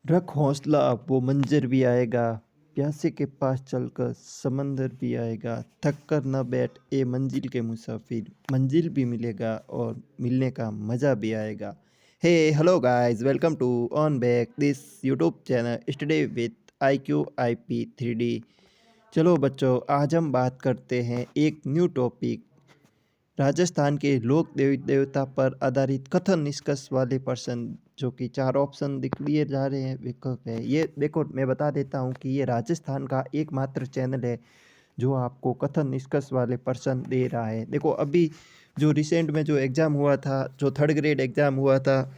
रख हौसला वो मंज़र भी आएगा, प्यासे के पास चलकर समंदर भी आएगा, थक कर न बैठ ए मंजिल के मुसाफिर, मंजिल भी मिलेगा और मिलने का मज़ा भी आएगा। Hey hello guys, welcome to on back this YouTube channel study with IQ IP 3D। चलो बच्चों, आज हम बात करते हैं एक न्यू टॉपिक, राजस्थान के लोक देवी देवता पर आधारित कथन निष्कर्ष वाले प्रश्न। जो कि चार ऑप्शन दिख दिए जा रहे हैं, विकल्प है। ये देखो, मैं बता देता हूँ कि ये राजस्थान का एकमात्र चैनल है जो आपको कथन निष्कर्ष वाले प्रश्न दे रहा है। देखो, अभी जो रिसेंट में जो एग्ज़ाम हुआ था, जो थर्ड ग्रेड एग्ज़ाम हुआ था,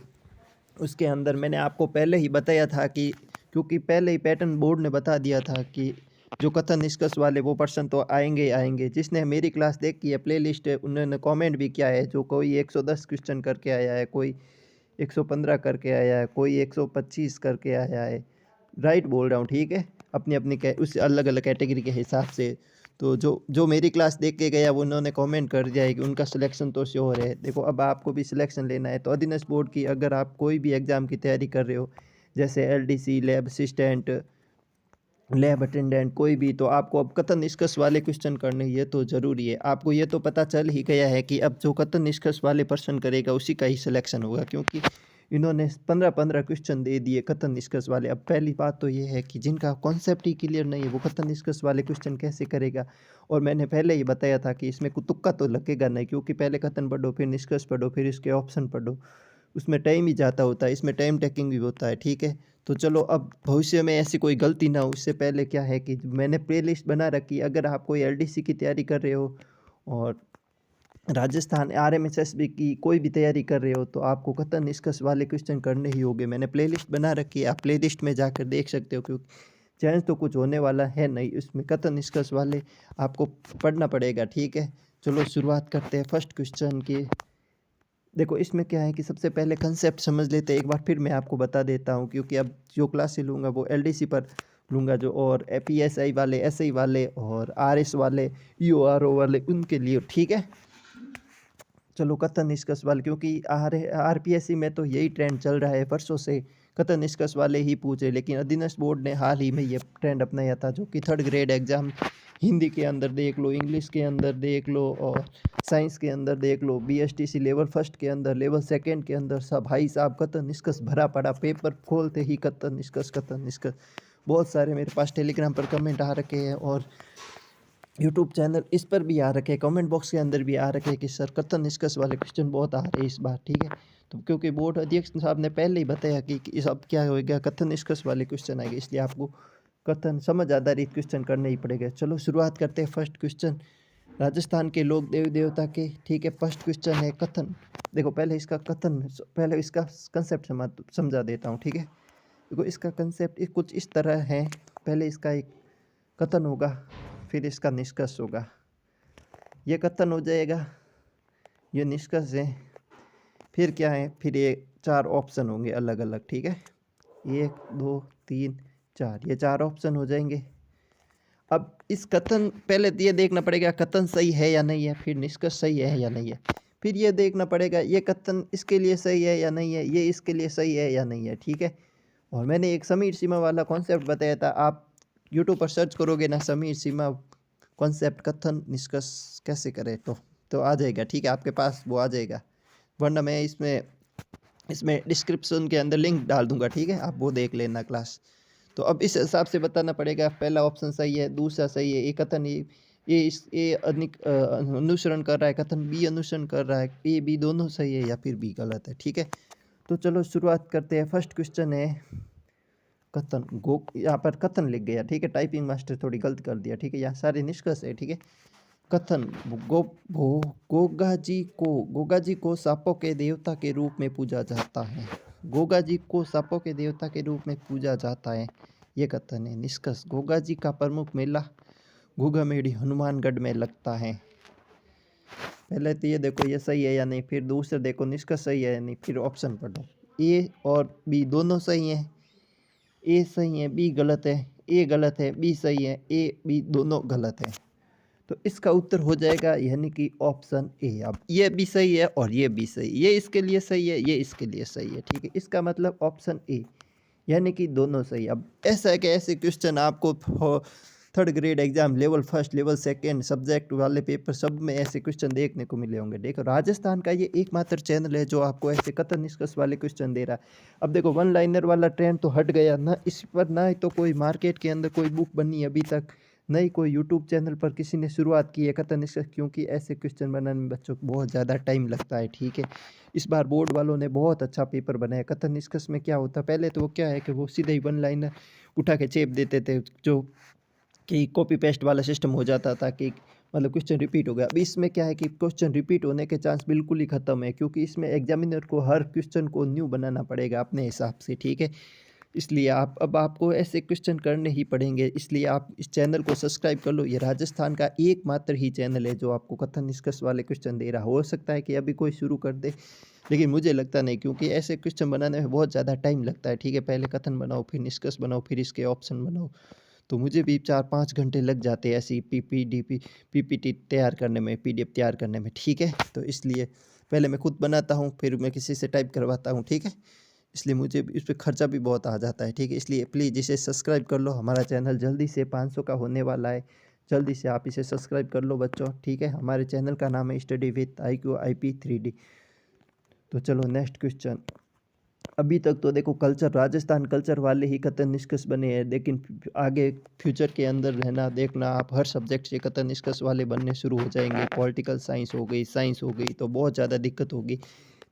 उसके अंदर मैंने आपको पहले ही बताया था कि क्योंकि पहले ही पैटर्न बोर्ड ने बता दिया था कि जो कथन निष्कर्ष वाले वो प्रश्न तो आएंगे ही आएंगे। जिसने मेरी क्लास देखी है, प्लेलिस्ट है, उन्होंने कमेंट भी किया है। जो कोई 110 क्वेश्चन करके आया है, कोई 115 करके आया है, कोई 125 करके आया है। राइट बोल रहा हूँ, ठीक है। अपनी अपनी उस अलग अलग कैटेगरी के हिसाब से। तो जो जो मेरी क्लास देख के गया वो उन्होंने कमेंट कर दिया है कि उनका सिलेक्शन तो श्योर है। देखो, अब आपको भी सिलेक्शन लेना है तो अधीनस्थ बोर्ड की अगर आप कोई भी एग्ज़ाम की तैयारी कर रहे हो, जैसे LDC, lab assistant, lab attendant, कोई भी, तो आपको अब कथन निष्कर्ष वाले क्वेश्चन करने, ये तो ज़रूरी है। आपको ये तो पता चल ही गया है कि अब जो कथन निष्कर्ष वाले प्रश्न करेगा उसी का ही सिलेक्शन होगा, क्योंकि इन्होंने 15-15 क्वेश्चन दे दिए कथन निष्कर्ष वाले। अब पहली बात तो ये है कि जिनका कॉन्सेप्ट ही क्लियर नहीं है वो कथन निष्कर्ष वाले क्वेश्चन कैसे करेगा। और मैंने पहले ही बताया था कि इसमें तुक्का तो लगेगा नहीं, क्योंकि पहले कथन पढ़ो, फिर निष्कर्ष पढ़ो, फिर इसके ऑप्शन पढ़ो, उसमें टाइम ही जाता होता है। इसमें टाइम टेकिंग भी होता है, ठीक है। तो चलो, अब भविष्य में ऐसी कोई गलती ना हो उससे पहले क्या है कि मैंने प्ले लिस्ट बना रखी। अगर आप कोई LDC की तैयारी कर रहे हो और राजस्थान RMSSB की कोई भी तैयारी कर रहे हो, तो आपको कथन निष्कर्ष वाले क्वेश्चन करने ही होंगे। मैंने प्ले लिस्ट बना रखी है, आप प्ले लिस्ट में जाकर देख सकते हो, क्योंकि चेंज तो कुछ होने वाला है नहीं। उसमें कथन निष्कर्ष वाले आपको पढ़ना पड़ेगा, ठीक है। चलो शुरुआत करते हैं फर्स्ट क्वेश्चन की। देखो, इसमें क्या है कि सबसे पहले कंसेप्ट समझ लेते हैं एक बार, फिर मैं आपको बता देता हूँ, क्योंकि अब जो क्लासेस लूँगा वो LDC पर लूँगा, जो और PSI वाले, SI वाले और RS वाले, EORO वाले, उनके लिए, ठीक है। चलो, कथन निष्कर्ष वाले, क्योंकि RPSC में तो यही ट्रेंड चल रहा है वर्षों से, कथन निष्कर्ष वाले ही पूछे। लेकिन अधीनस्थ बोर्ड ने हाल ही में ये ट्रेंड अपनाया था, जो कि थर्ड ग्रेड एग्जाम, हिंदी के अंदर देख लो, इंग्लिश के अंदर देख लो और साइंस के अंदर देख लो, BSTC लेवल फर्स्ट के अंदर, लेवल सेकेंड के अंदर, सब भाई साहब कथन निष्कर्ष भरा पड़ा। पेपर खोलते ही कथन निष्कर्ष, कथन निष्कर्ष। बहुत सारे मेरे पास टेलीग्राम पर कमेंट आ रखे हैं और यूट्यूब चैनल इस पर भी आ रखे हैं, कमेंट बॉक्स के अंदर भी आ रखे हैं कि सर कथन निष्कर्ष वाले क्वेश्चन बहुत आ रहे हैं इस बार, ठीक है। तो क्योंकि बोर्ड अध्यक्ष साहब ने पहले ही बताया कि इस अब क्या होएगा, कथन निष्कर्ष वाले क्वेश्चन आएंगे, इसलिए आपको कथन समझ आधारित क्वेश्चन करने ही पड़ेगा। चलो शुरुआत करते हैं फर्स्ट क्वेश्चन, राजस्थान के लोक देवी देवता के, ठीक है। फर्स्ट क्वेश्चन है कथन। देखो, पहले इसका कंसेप्ट समझा देता हूँ, ठीक है। देखो, इसका कंसेप्ट कुछ इस तरह है। पहले इसका एक कथन होगा, फिर इसका निष्कर्ष होगा। ये कथन हो जाएगा, ये निष्कर्ष है, फिर क्या है, फिर ये चार ऑप्शन होंगे अलग अलग, ठीक है। 1 2 3 4, ये चार ऑप्शन हो जाएंगे। अब इस कथन, पहले तो ये देखना पड़ेगा कथन सही है या नहीं है, फिर निष्कर्ष सही है या नहीं है, फिर ये देखना पड़ेगा ये कथन इसके लिए सही है या नहीं है, ये इसके लिए सही है या नहीं है, ठीक है। और मैंने एक समीर सीमा वाला कॉन्सेप्ट बताया था, आप यूट्यूब पर सर्च करोगे ना, समीर सीमा कॉन्सेप्ट कथन निष्कर्ष कैसे करें, तो आ जाएगा, ठीक है, आपके पास वो आ जाएगा। वरना मैं इसमें इसमें डिस्क्रिप्शन के अंदर लिंक डाल दूंगा, ठीक है, आप वो देख लेना क्लास। तो अब इस हिसाब से बताना पड़ेगा, पहला ऑप्शन सही है, दूसरा सही है, ये कथन अनुसरण कर रहा है, कथन B अनुसरण कर रहा है, A B दोनों सही है या फिर B गलत है, ठीक है। तो चलो शुरुआत करते हैं। फर्स्ट क्वेश्चन है कथन यहाँ पर कथन लिख गया, ठीक है, टाइपिंग मास्टर थोड़ी गलत कर दिया, ठीक है। यहाँ सारे निष्कर्ष है, ठीक है। कथन, गोगा जी को सांपों के देवता के रूप में पूजा जाता है। गोगा जी को सांपों के देवता के रूप में पूजा जाता है, ये कथन है। निष्कर्ष, गोगा जी का प्रमुख मेला घूघामेड़ी हनुमानगढ़ में लगता है। पहले तो ये देखो ये सही है या नहीं, फिर दूसरा देखो निष्कर्ष सही है या नहीं, फिर ऑप्शन पढ़ो। A और B दोनों सही हैं, A सही है, B गलत है, A गलत है, B सही है, A B दोनों गलत है। तो इसका उत्तर हो जाएगा यानी कि ऑप्शन A। अब ये भी सही है और ये भी सही, ये इसके लिए सही है, ये इसके लिए सही है, ठीक है। इसका मतलब ऑप्शन A यानी कि दोनों सही। अब ऐसा है कि ऐसे क्वेश्चन आपको third grade exam level first level second subject वाले पेपर सब में ऐसे क्वेश्चन देखने को मिले होंगे। देखो राजस्थान का ये एकमात्र चैनल है जो आपको ऐसे कथन निष्कर्ष वाले क्वेश्चन दे रहा है। अब देखो वन लाइनर वाला ट्रेंड तो हट गया ना, इस पर ना ही तो कोई मार्केट के अंदर कोई बुक बनी अभी तक, नहीं कोई यूट्यूब चैनल पर किसी ने शुरुआत की है कथन निष्कर्ष, क्योंकि ऐसे क्वेश्चन बनाने में बच्चों को बहुत ज़्यादा टाइम लगता है। ठीक है, इस बार बोर्ड वालों ने बहुत अच्छा पेपर बनाया। कथन निष्कर्ष में क्या होता है, पहले तो वो क्या है कि वो सीधे ही वन लाइनर उठा के चेप देते थे, जो कि कॉपी पेस्ट वाला सिस्टम हो जाता था कि मतलब क्वेश्चन रिपीट हो गया। अब इसमें क्या है कि क्वेश्चन रिपीट होने के चांस बिल्कुल ही ख़त्म है, क्योंकि इसमें एग्जामिनर को हर क्वेश्चन को न्यू बनाना पड़ेगा अपने हिसाब से। ठीक है, इसलिए अब आपको ऐसे क्वेश्चन करने ही पड़ेंगे, इसलिए आप इस चैनल को सब्सक्राइब कर लो। ये राजस्थान का एकमात्र ही चैनल है जो आपको कथन निष्कर्ष वाले क्वेश्चन दे रहा। हो सकता है कि अभी कोई शुरू कर दे, लेकिन मुझे लगता नहीं, क्योंकि ऐसे क्वेश्चन बनाने में बहुत ज़्यादा टाइम लगता है। ठीक है, पहले कथन बनाओ, फिर निष्कर्ष बनाओ, फिर इसके ऑप्शन बनाओ, तो मुझे भी 4-5 घंटे लग जाते हैं ऐसी पीपीटी तैयार करने में, पीडीएफ तैयार करने में। ठीक है, तो इसलिए पहले मैं खुद बनाता हूँ, फिर मैं किसी से टाइप करवाता हूँ। ठीक है, इसलिए मुझे इस पे खर्चा भी बहुत आ जाता है। ठीक है, इसलिए प्लीज़ इसे सब्सक्राइब कर लो। हमारा चैनल जल्दी से 500 का होने वाला है, जल्दी से आप इसे सब्सक्राइब कर लो बच्चों। ठीक है, हमारे चैनल का नाम है study with IQ IP 3D। तो चलो नेक्स्ट क्वेश्चन। अभी तक तो देखो कल्चर, राजस्थान कल्चर वाले ही कथन निष्कर्ष बने हैं, लेकिन आगे फ्यूचर के अंदर रहना देखना आप, हर सब्जेक्ट से कथन निष्कर्ष वाले बनने शुरू हो जाएंगे। पॉलिटिकल साइंस हो गई, साइंस हो गई, तो बहुत ज़्यादा दिक्कत होगी।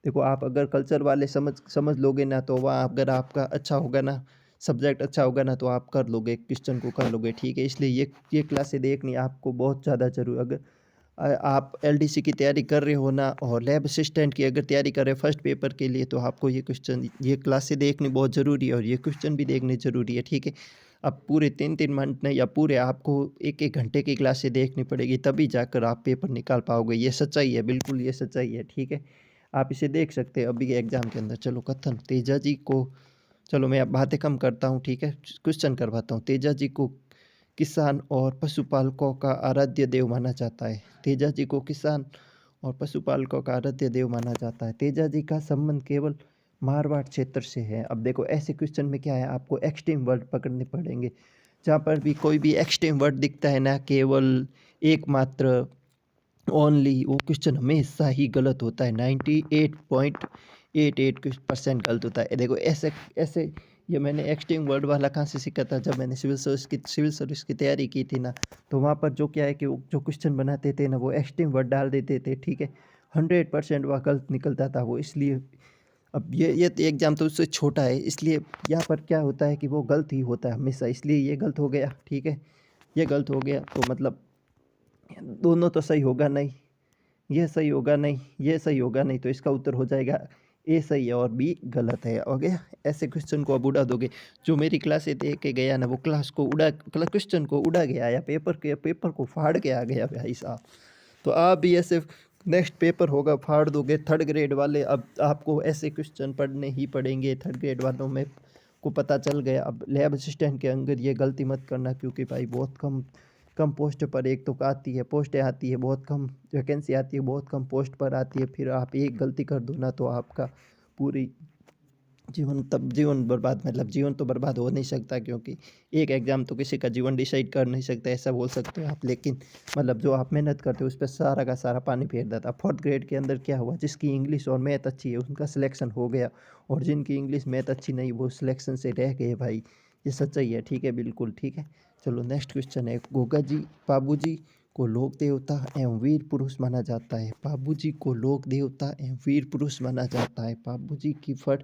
देखो आप अगर कल्चर वाले समझ समझ लोगे ना, तो वहाँ अगर आपका अच्छा होगा ना, सब्जेक्ट अच्छा होगा ना, तो आप कर लोगे, क्वेश्चन को कर लोगे। ठीक है, इसलिए ये क्लासें देखनी आपको बहुत ज़्यादा जरूरी। अगर आप एलडीसी की तैयारी कर रहे हो ना, और लैब असिस्टेंट की अगर तैयारी कर रहे हो फर्स्ट पेपर के लिए, तो आपको ये क्वेश्चन, ये क्लासें देखनी बहुत ज़रूरी है, और ये क्वेश्चन भी देखने ज़रूरी है। ठीक है, अब पूरे 3-3 मंथ नहीं, या पूरे आपको 1-1 घंटे की क्लासें देखनी पड़ेगी, तभी जाकर आप पेपर निकाल पाओगे। ये सच्चाई है, बिल्कुल ये सच्चाई है। ठीक है, आप इसे देख सकते हैं अभी के एग्जाम के अंदर। चलो कथन, तेजा जी को, चलो मैं अब बातें कम करता हूँ। ठीक है, क्वेश्चन करवाता हूँ। तेजा जी को किसान और पशुपालकों का आराध्य देव माना जाता है। तेजा जी को किसान और पशुपालकों का आराध्य देव माना जाता है। तेजा जी का संबंध केवल मारवाड़ क्षेत्र से है। अब देखो ऐसे क्वेश्चन में क्या है, आपको एक्सट्रीम वर्ड पकड़ने पड़ेंगे। जहाँ पर भी कोई भी एक्सट्रीम वर्ड दिखता है ना, केवल, एकमात्र, ओनली, वो क्वेश्चन हमेशा ही गलत होता है। 98.88% गलत होता है। देखो ऐसे ऐसे, ये मैंने एक्सट्रीम वर्ड वाला कहाँ से सीखा था, जब मैंने सिविल सर्विस की तैयारी की थी ना, तो वहाँ पर जो क्या है कि वो जो क्वेश्चन बनाते थे ना, वो एक्सट्रीम वर्ड डाल देते थे। ठीक है, 100% वह गलत निकलता था वो, इसलिए अब ये एग्ज़ाम तो उससे छोटा है, इसलिए यहाँ पर क्या होता है कि वो गलत ही होता है हमेशा, इसलिए ये गलत हो गया। ठीक है, ये गलत हो गया, तो मतलब दोनों तो सही होगा नहीं, ये सही होगा नहीं, ये सही होगा नहीं, तो इसका उत्तर हो जाएगा ए सही है और बी गलत है। ओके, ऐसे क्वेश्चन को अब उड़ा दोगे। जो मेरी क्लासें दे के गया ना, वो क्लास को उड़ा, क्वेश्चन को उड़ा गया, या पेपर को फाड़ के आ गया भाई साहब। तो आप भी ऐसे, नेक्स्ट पेपर होगा फाड़ दोगे थर्ड ग्रेड वाले। अब आपको ऐसे क्वेश्चन पढ़ने ही पड़ेंगे थर्ड ग्रेड वालों में, को पता चल गया। अब लैब असिस्टेंट के अंदर ये गलती मत करना, क्योंकि भाई बहुत कम कम पोस्ट पर एक तो आती है, पोस्टें आती है बहुत कम, वैकेंसी आती है बहुत कम पोस्ट पर आती है। फिर आप एक गलती कर दो ना, तो आपका पूरी जीवन बर्बाद, मतलब जीवन तो बर्बाद हो नहीं सकता, क्योंकि एक एग्ज़ाम तो किसी का जीवन डिसाइड कर नहीं सकता, ऐसा बोल सकते हो आप। लेकिन मतलब जो आप मेहनत करते हो उस पर सारा का सारा पानी फेर देता। फोर्थ ग्रेड के अंदर क्या हुआ, जिसकी इंग्लिश और मैथ अच्छी है उनका सिलेक्शन हो गया, और जिनकी इंग्लिश मैथ अच्छी नहीं वो सिलेक्शन से रह गए भाई। ये सच्चाई है। ठीक है, बिल्कुल ठीक है। चलो नेक्स्ट क्वेश्चन है, गोगा जी बाबू जी को लोक देवता एवं वीर पुरुष माना जाता है। बाबू जी को लोक देवता एवं वीर पुरुष माना जाता है। बाबू जी की फट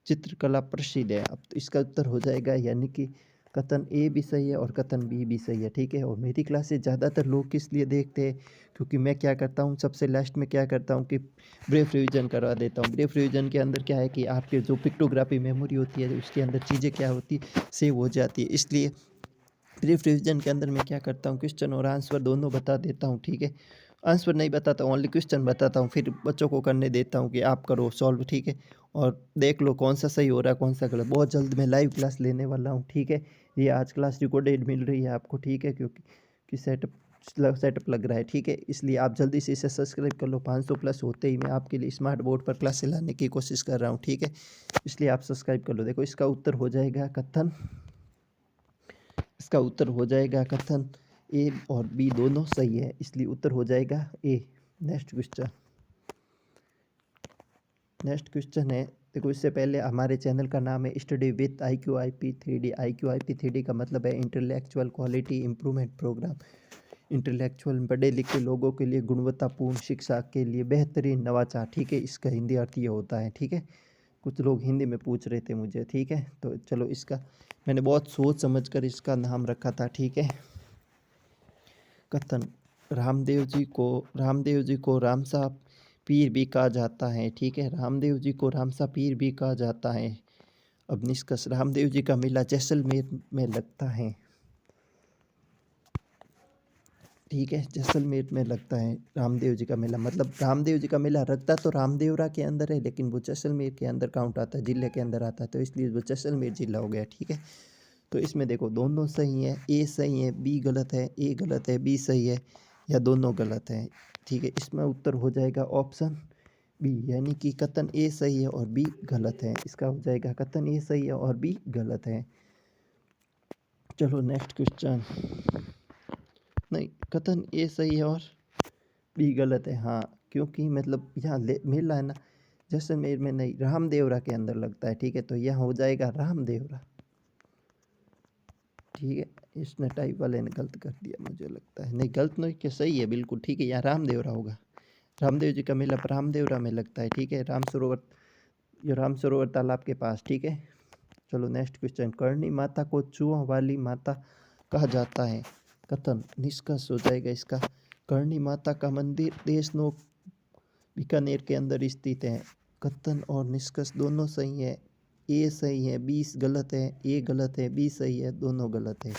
चित्रकला प्रसिद्ध है। अब तो इसका उत्तर हो जाएगा, यानी कि कथन ए भी सही है और कथन बी भी सही है। ठीक है, और मेरी क्लासेस ज़्यादातर लोग किस लिए देखते हैं, क्योंकि मैं क्या करता हूँ, सबसे लास्ट में क्या करता हूँ कि ब्रीफ रिवीजन करवा देता हूँ। ब्रीफ रिवीजन के अंदर क्या है कि आपके जो पिक्टोग्राफी मेमोरी होती है, उसके अंदर चीज़ें क्या होती सेव हो जाती है। इसलिए ब्रीफ रिवीजन के अंदर मैं क्या करता हूँ, क्वेश्चन और आंसर दोनों बता देता हूँ। ठीक है, आंसर नहीं बताता, ओनली क्वेश्चन बताता हूँ, फिर बच्चों को करने देता हूँ कि आप करो सॉल्व। ठीक है, और देख लो कौन सा सही हो रहा है कौन सा गलत। बहुत जल्द मैं लाइव क्लास लेने वाला हूँ। ठीक है, ये आज क्लास रिकॉर्डेड मिल रही है आपको। ठीक है, क्योंकि कि सेटअप सेटअप लग रहा है, ठीक है। इसलिए आप जल्दी से इसे सब्सक्राइब कर लो। 500 प्लस होते ही मैं आपके लिए स्मार्ट बोर्ड पर क्लासेस लाने की कोशिश कर रहा हूँ, ठीक है। इसलिए आप सब्सक्राइब कर लो। देखो इसका उत्तर हो जाएगा कथन, इसका उत्तर हो जाएगा कथन ए और बी दोनों सही है, इसलिए उत्तर हो जाएगा ए। नेक्स्ट क्वेश्चन, नेक्स्ट क्वेश्चन है, देखो इससे पहले हमारे चैनल का नाम है स्टडी विथ IQIP3D। IQIP3D का मतलब है intellectual quality improvement programme. Intellectual पढ़े लिखे लोगों के लिए गुणवत्तापूर्ण शिक्षा के लिए बेहतरीन नवाचार, ठीक है। इसका हिंदी अर्थ ये होता है, ठीक है। कुछ लोग हिंदी में पूछ रहे थे मुझे, ठीक है। तो चलो इसका मैंने बहुत सोच समझ कर इसका नाम रखा था, ठीक है। कथन, रामदेव जी को रामसा पीर भी कहा जाता है, ठीक है। रामदेव जी को रामसा पीर भी कहा जाता है। अब निष्कर्ष, रामदेव जी का मेला जैसलमेर में लगता है, ठीक है। जैसलमेर में लगता है रामदेव जी का मेला। मतलब रामदेव जी का मेला रखता तो रामदेवरा के अंदर है, लेकिन वो जैसलमेर के अंदर काउंट आता है, जिले के अंदर आता है, तो इसलिए वो जैसलमेर जिला हो गया, ठीक है। तो इसमें देखो दोनों सही है, ए सही है, बी गलत है, ए गलत है, बी सही है, या दोनों गलत है, ठीक है। इसमें उत्तर हो जाएगा ऑप्शन बी, यानी कि कथन ए सही है और बी गलत है। इसका हो जाएगा कथन ए सही है और बी गलत है। चलो नेक्स्ट क्वेश्चन, नहीं कथन ए सही है और बी गलत है, हाँ, क्योंकि मतलब यहाँ मेला है ना जैसलमेर में नहीं, रामदेवरा के अंदर लगता है, ठीक है। तो यहाँ हो जाएगा रामदेवरा, ठीक है। इसने टाइप वाले ने गलत कर दिया मुझे लगता है, नहीं गलत नहीं कि सही है बिल्कुल, ठीक है। यहाँ रामदेवरा होगा, रामदेव जी का मेला रामदेवरा में लगता है, ठीक है। राम सरोवर तालाब के पास, ठीक है। चलो नेक्स्ट क्वेश्चन, करणी माता को चूहों वाली माता कहा जाता है। कथन, निष्कर्ष हो जाएगा इसका, करणी माता का मंदिर देशनोक बीकानेर के अंदर स्थित है। कथन और निष्कर्ष दोनों सही है, ए सही है, बी गलत है, ए गलत है, बी सही है, दोनों गलत है।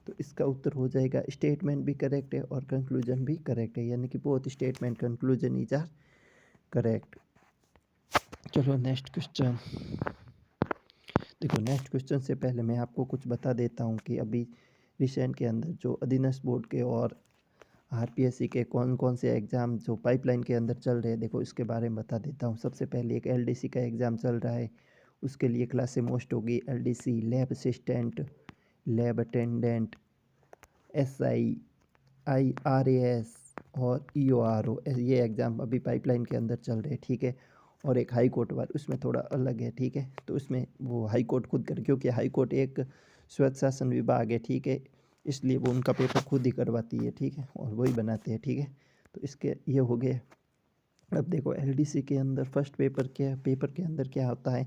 तो इसका उत्तर हो जाएगा स्टेटमेंट भी करेक्ट है और कंक्लूजन भी करेक्ट है, यानी कि both statement conclusion is are correct. चलो नेक्स्ट क्वेश्चन, देखो नेक्स्ट क्वेश्चन से पहले मैं आपको कुछ बता देता हूँ कि अभी रिसेंट के अंदर जो अधीनस्थ बोर्ड के और RPSC के कौन कौन से एग्ज़ाम जो पाइपलाइन के अंदर चल रहे हैं, देखो इसके बारे में बता देता हूँ। सबसे पहले एक LDC का एग्ज़ाम चल रहा है, उसके लिए क्लासें मोस्ट होगी LDC, lab assistant, lab attendant, SI, IRAS और EORO, ये एग्ज़ाम अभी पाइपलाइन के अंदर चल रहे हैं, ठीक है। और एक हाई कोर्ट वाला, उसमें थोड़ा अलग है, ठीक है। तो उसमें वो हाई कोर्ट खुद कर, क्योंकि हाई कोर्ट एक स्वच्छ शासन विभाग है, ठीक है, इसलिए वो उनका पेपर खुद ही करवाती है, ठीक है, और वही बनाते हैं, ठीक है। तो इसके ये हो गए। अब देखो LDC के अंदर फर्स्ट पेपर के अंदर क्या होता है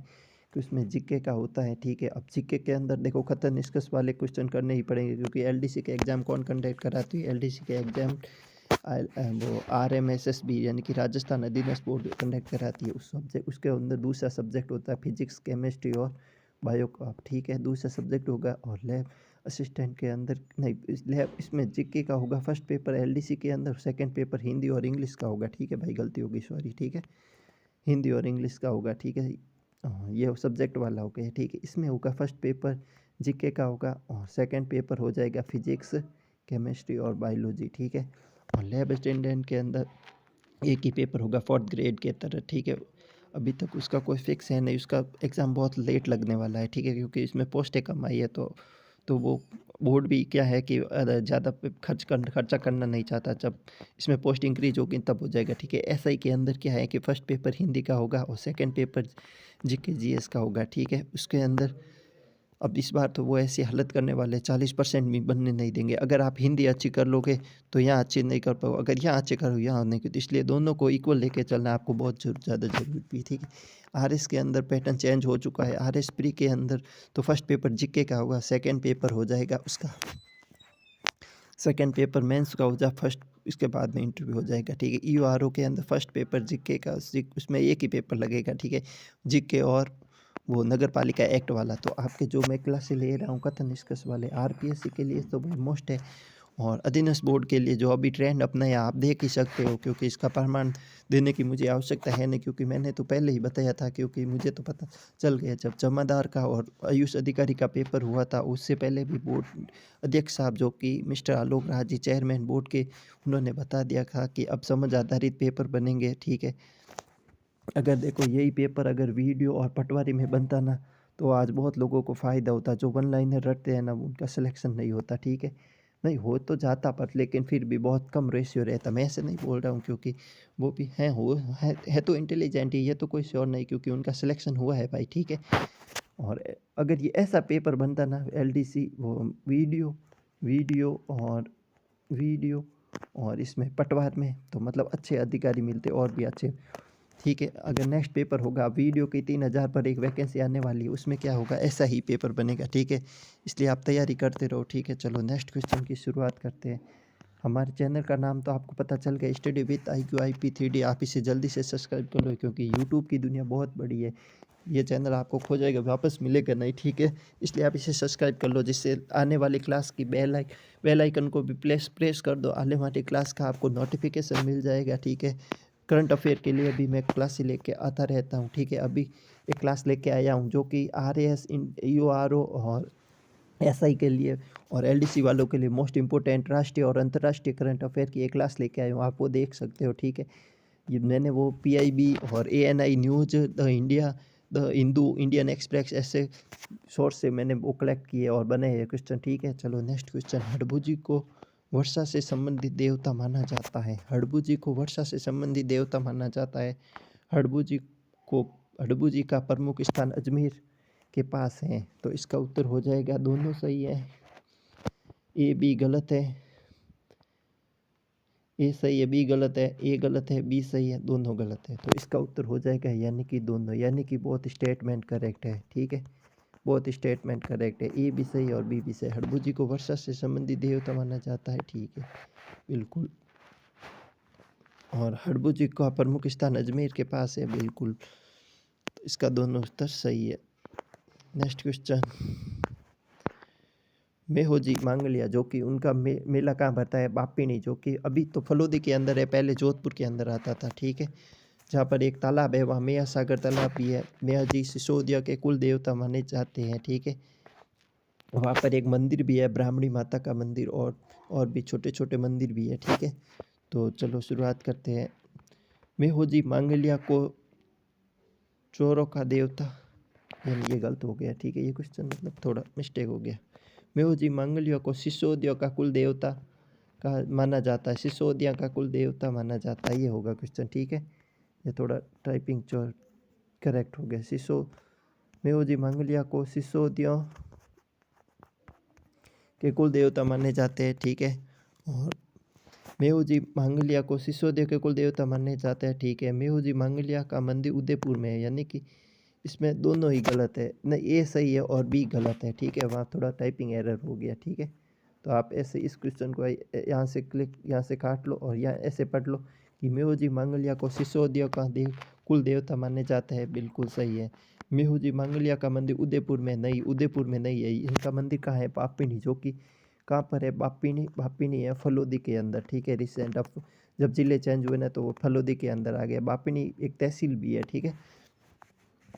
कि उसमें जीके का होता है, ठीक है। अब जीके के अंदर देखो कथन निष्कर्ष वाले क्वेश्चन करने ही पड़ेंगे, क्योंकि LDC के एग्ज़ाम कौन कंडक्ट कराती है, LDC के एग्ज़ाम वो RMSSB यानी कि राजस्थान अधीनस्थ बोर्ड कंडक्ट कराती है। उस सब्जेक्ट उसके अंदर दूसरा सब्जेक्ट होता है फिजिक्स, केमिस्ट्री और बायो का, ठीक है, दूसरा सब्जेक्ट होगा। और लैब असिस्टेंट के अंदर नहीं, लैब इसमें जीके का होगा फर्स्ट पेपर LDC के अंदर, सेकंड पेपर हिंदी और इंग्लिश का होगा, ठीक है भाई, गलती होगी सॉरी, ठीक है, हिंदी और इंग्लिश का होगा, ठीक है। ये सब्जेक्ट वाला हो गया, ठीक है। इसमें होगा फर्स्ट पेपर जीके का होगा और सेकंड पेपर हो जाएगा फिजिक्स, केमिस्ट्री और बायोलॉजी, ठीक है। और लैब अटेंडेंट के अंदर एक ही पेपर होगा फोर्थ ग्रेड के तरह, ठीक है। अभी तक उसका कोई फिक्स है नहीं, उसका एग्ज़ाम बहुत लेट लगने वाला है, ठीक है, क्योंकि इसमें पोस्टें कम आई है। तो वो बोर्ड भी क्या है कि ज़्यादा खर्चा करना नहीं चाहता, जब इसमें पोस्ट इंक्रीज होगी तब हो जाएगा, ठीक है। SI के अंदर क्या है कि फर्स्ट पेपर हिंदी का होगा और सेकंड पेपर GK GS का होगा, ठीक है। उसके अंदर अब इस बार तो वो ऐसी हालत करने वाले 40% भी बनने नहीं देंगे। अगर आप हिंदी अच्छी कर लोगे तो यहाँ अच्छी नहीं कर पाओ, अगर यहाँ अच्छे करो यहाँ नहीं कर, इसलिए दोनों को इक्वल लेके चलना आपको बहुत ज़्यादा ज़रूरी भी, ठीक है। RS के अंदर पैटर्न चेंज हो चुका है। RS प्री के अंदर तो फर्स्ट पेपर जीके का होगा, सेकेंड पेपर हो जाएगा उसका, सेकेंड पेपर मेंस का हो जाए फर्स्ट, इसके बाद में इंटरव्यू हो जाएगा, ठीक है। EORO के अंदर फर्स्ट पेपर जीके का, उसमें एक ही पेपर लगेगा, ठीक है, जीके और वो नगर पालिका एक्ट वाला। तो आपके जो मैं क्लासेस ले रहा हूँ कथन निष्कर्ष वाले RPSC के लिए तो भाई मोस्ट है, और अधीनस्थ बोर्ड के लिए जो अभी ट्रेंड अपनाया आप देख ही सकते हो, क्योंकि इसका प्रमाण देने की मुझे आवश्यकता है नहीं, क्योंकि मैंने तो पहले ही बताया था, क्योंकि मुझे तो पता चल गया जब जमादार का और आयुष अधिकारी का पेपर हुआ था, उससे पहले भी बोर्ड अध्यक्ष साहब जो कि mister Alok Raj ji chairman board के, उन्होंने बता दिया था कि अब समझ आधारित पेपर बनेंगे। ठीक है, अगर देखो यही पेपर अगर वीडियो और पटवारी में बनता ना, तो आज बहुत लोगों को फ़ायदा होता। जो वन लाइनर रटते हैं ना, उनका सिलेक्शन नहीं होता। ठीक है, नहीं हो तो जाता, पर लेकिन फिर भी बहुत कम रेशियो रहता। मैं ऐसे नहीं बोल रहा हूँ, क्योंकि वो भी हैं, हो है तो इंटेलिजेंट ही, ये तो कोई श्योर नहीं, क्योंकि उनका सिलेक्शन हुआ है भाई। ठीक है, और अगर ये ऐसा पेपर बनता ना एलडीसी, वो वीडियो वीडियो और वीडियो और इसमें पटवार में, तो मतलब अच्छे अधिकारी मिलते और भी अच्छे। ठीक है, अगर नेक्स्ट पेपर होगा वीडियो की 3000 पर एक वैकेंसी आने वाली है, उसमें क्या होगा, ऐसा ही पेपर बनेगा। ठीक है, इसलिए आप तैयारी करते रहो। ठीक है, चलो नेक्स्ट क्वेश्चन की शुरुआत करते हैं। हमारे चैनल का नाम तो आपको पता चल गया, स्टडी विद IQIP3D। आप इसे जल्दी से सब्सक्राइब कर लो, क्योंकि यूट्यूब की दुनिया बहुत बड़ी है, ये चैनल आपको खो जाएगा, वापस मिलेगा नहीं। ठीक है, इसलिए आप इसे सब्सक्राइब कर लो, जिससे आने वाली क्लास की बेल आइकन को भी प्रेस कर दो, आने वाली क्लास का आपको नोटिफिकेशन मिल जाएगा। ठीक है, करंट अफेयर के लिए भी मैं क्लास लेके आता रहता हूँ। ठीक है, अभी एक क्लास लेके आया हूँ जो कि RAS URO और SI के लिए और LDC वालों के लिए मोस्ट इंपॉर्टेंट राष्ट्रीय और अंतर्राष्ट्रीय करंट अफेयर की एक क्लास लेके आया हूँ, आप वो देख सकते हो। ठीक है, ये मैंने वो PIB और ANI news, the India, the Hindu, Indian express, ऐसे सोर्स से मैंने वो कलेक्ट किए और बनाए हैं क्वेश्चन। ठीक है, चलो नेक्स्ट क्वेश्चन। हड़बू को वर्षा से संबंधित देवता माना जाता है। हड़बू को वर्षा से संबंधित देवता माना जाता है। हड़बू को हड़बू का प्रमुख स्थान अजमेर के पास है, तो इसका उत्तर हो जाएगा, दोनों सही है। A B गलत है, ए सही है, बी गलत है, ए गलत है, बी सही है, दोनों गलत है, तो इसका उत्तर हो जाएगा यानी कि दोनों, यानी कि बोथ स्टेटमेंट करेक्ट है। ठीक है, बोथ स्टेटमेंट करेक्ट है, ए भी सही और बी भी सही। हड़बू को वर्षा से संबंधित देवता माना जाता है। ठीक है, बिल्कुल, और हड़बू का प्रमुख स्थान अजमेर के पास है, बिल्कुल, तो इसका दोनों उत्तर सही है। Next question. मेहोजी मांगलिया जो कि उनका मेला कहाँ भरता है, बापिनी, जो कि अभी तो फलोदी के अंदर है, पहले जोधपुर के अंदर आता था। ठीक है, जहाँ पर एक तालाब है, वहाँ मेया सागर तालाब भी है। मेया जी सिसोदिया के कुल देवता माने जाते हैं। ठीक है, वहाँ पर एक मंदिर भी है, ब्राह्मणी माता का मंदिर, और भी छोटे छोटे मंदिर भी है। ठीक है, तो चलो शुरुआत करते हैं। मेहोजी मांगलिया को चोरों का देवता, यानी ये गलत हो गया। ठीक है, ये क्वेश्चन मतलब थोड़ा मिस्टेक हो गया। मेहोजी मांगलिया को सिसोदिया का कुल देवता का माना जाता है, सिसोदिया का कुल देवता माना जाता है, ये होगा क्वेश्चन। ठीक है, ये थोड़ा टाइपिंग चोर करेक्ट हो गया। मेहोजी मांगलिया को सिसोदिया के कुल देवता माने जाते हैं। ठीक है, और मेहुजी मांगलिया को सिसोदिया के कुल देवता माने जाते हैं। ठीक है, मेहुजी मांगलिया का मंदिर उदयपुर में है, यानी कि इसमें दोनों ही गलत है, नहीं ए सही है और बी गलत है। ठीक है, वहाँ थोड़ा टाइपिंग एरर हो गया। ठीक है, तो आप ऐसे इस क्वेश्चन को यहाँ से यहाँ से काट लो और यहाँ ऐसे पढ़ लो कि मेहुजी मांगलिया को सिसोदिया का कुल देवता माने जाते हैं, बिल्कुल सही है। मेहुजी मांगलिया का मंदिर उदयपुर में नहीं, उदयपुर में नहीं है, इनका मंदिर कहाँ है, बापिनी, जो कि कहाँ पर है, बापिनी, बापिनी है फलोदी के अंदर। ठीक है, रिसेंट अब जब जिले चेंज हुए ना, तो वो फलोदी के अंदर आ गया। बापिनी एक तहसील भी है। ठीक है,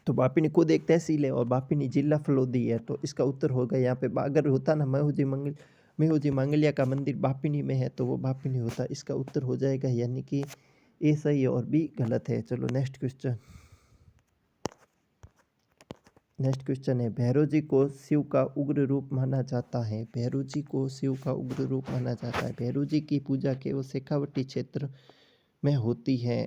तो बापिनी खुद एक तहसील है और बापिनी जिला फलोदी है, तो इसका उत्तर होगा यहाँ पे। अगर होता ना मेहुजी मांगलिया का मंदिर बापिनी में है, तो वो बापिनी होता, इसका उत्तर हो जाएगा यानी कि ए सही है और बी गलत है। चलो नेक्स्ट क्वेश्चन। नेक्स्ट क्वेश्चन है, भैरव जी को शिव का उग्र रूप माना जाता है। भैरव जी को शिव का उग्र रूप माना जाता है। भैरव जी की पूजा केवल शेखावटी क्षेत्र में होती है।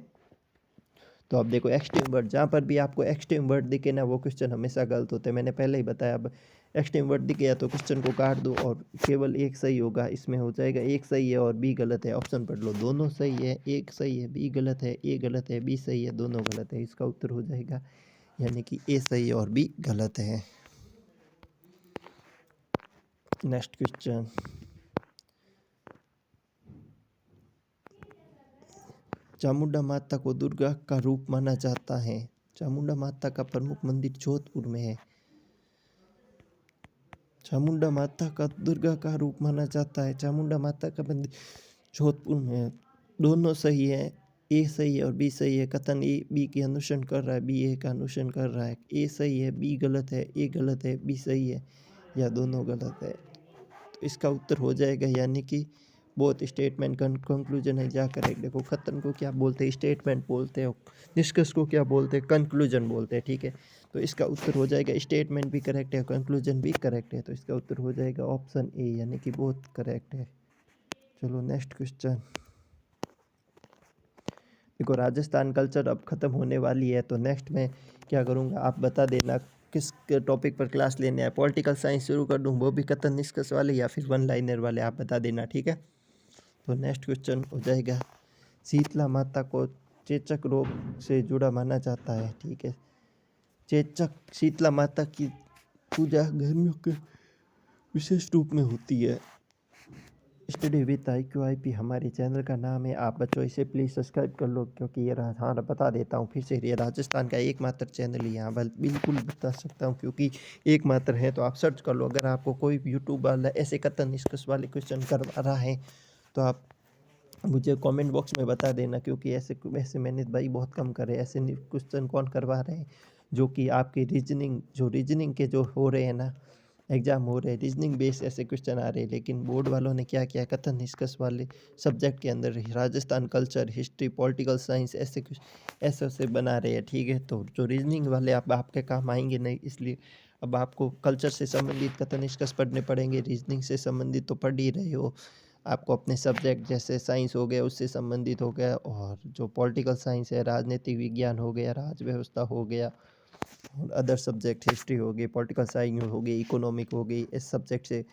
तो अब देखो एक्सट्रीम वर्ड, जहाँ पर भी आपको एक्सट्रीम वर्ड दिखे ना, वो क्वेश्चन हमेशा गलत होते हैं, मैंने पहले ही बताया। अब एक्सट्रीम वर्ड दिखे या तो क्वेश्चन को काट दो और केवल एक सही होगा, इसमें हो जाएगा एक सही है और बी गलत है। ऑप्शन पढ़ लो, दोनों सही है, एक सही है, बी गलत है, ए गलत है, बी सही है, दोनों गलत है, इसका उत्तर हो जाएगा यानी कि ए सही है और बी गलत है। Next question. चामुंडा माता को दुर्गा का रूप माना जाता है। चामुंडा माता का प्रमुख मंदिर जोधपुर में है। चामुंडा माता का दुर्गा का रूप माना जाता है। चामुंडा माता का मंदिर जोधपुर में है। दोनों सही है, ए सही है और बी सही है। कथन ए बी की अनुसरण कर रहा है, बी ए का अनुसरण कर रहा है। ए सही है, बी गलत है, ए गलत है, बी सही है, या दोनों गलत है। तो इसका उत्तर हो जाएगा यानी कि बोथ स्टेटमेंट कंक्लूजन है या करेक्ट। देखो कथन को क्या बोलते हैं, स्टेटमेंट बोलते हैं, निष्कर्ष को क्या बोलते हैं, कंक्लूजन बोलते हैं, ठीक है। तो इसका उत्तर हो जाएगा स्टेटमेंट भी करेक्ट है, कंक्लूजन भी करेक्ट है, तो इसका उत्तर हो जाएगा ऑप्शन ए यानी कि बोथ करेक्ट है। चलो नेक्स्ट क्वेश्चन। देखो राजस्थान कल्चर अब ख़त्म होने वाली है, तो नेक्स्ट में क्या करूँगा आप बता देना किस टॉपिक पर क्लास लेने है। पॉलिटिकल साइंस शुरू कर दूँ, वो भी कथन निष्कर्ष वाले या फिर वन लाइनर वाले, आप बता देना, ठीक है। तो नेक्स्ट क्वेश्चन हो जाएगा, शीतला माता को चेचक रोग से जुड़ा माना जाता है, ठीक है। चेचक शीतला माता की पूजा गर्मियों के विशेष रूप में होती है। स्टडी विद IQIP हमारे चैनल का नाम है। आप बच्चों इसे प्लीज़ सब्सक्राइब कर लो, क्योंकि ये हाँ बता देता हूँ फिर से, ये राजस्थान का एकमात्र चैनल ही यहाँ बिल्कुल बता सकता हूँ, क्योंकि एकमात्र है। तो आप सर्च कर लो, अगर आपको कोई यूट्यूब वाला ऐसे कथन निष्कर्ष वाले क्वेश्चन करवा रहा है तो आप मुझे कमेंट बॉक्स में बता देना, क्योंकि ऐसे मैंने भाई बहुत कम करे। ऐसे क्वेश्चन कौन करवा रहे हैं जो कि आपके रीजनिंग के जो हो रहे हैं ना, एग्ज़ाम हो रहे हैं, रीजनिंग बेस्ड ऐसे क्वेश्चन आ रहे हैं। लेकिन बोर्ड वालों ने क्या किया, कथन निष्कर्ष वाले सब्जेक्ट के अंदर Rajasthan culture, history, political science ऐसे कुछ ऐसे बना रहे हैं, ठीक है। तो जो रीजनिंग वाले आपके काम आएंगे नहीं, इसलिए अब आपको कल्चर से संबंधित कथन निष्कर्ष पढ़ने पड़ेंगे। रीजनिंग से संबंधित तो पढ़ ही रहे हो, आपको अपने सब्जेक्ट जैसे साइंस हो गया उससे संबंधित हो गया, और जो पॉलिटिकल साइंस है, राजनीतिक विज्ञान हो गया, राज व्यवस्था हो गया, और अदर सब्जेक्ट हिस्ट्री हो गई, पॉलिटिकल साइंस हो गई, इकोनॉमिक हो गई, इस सब्जेक्ट से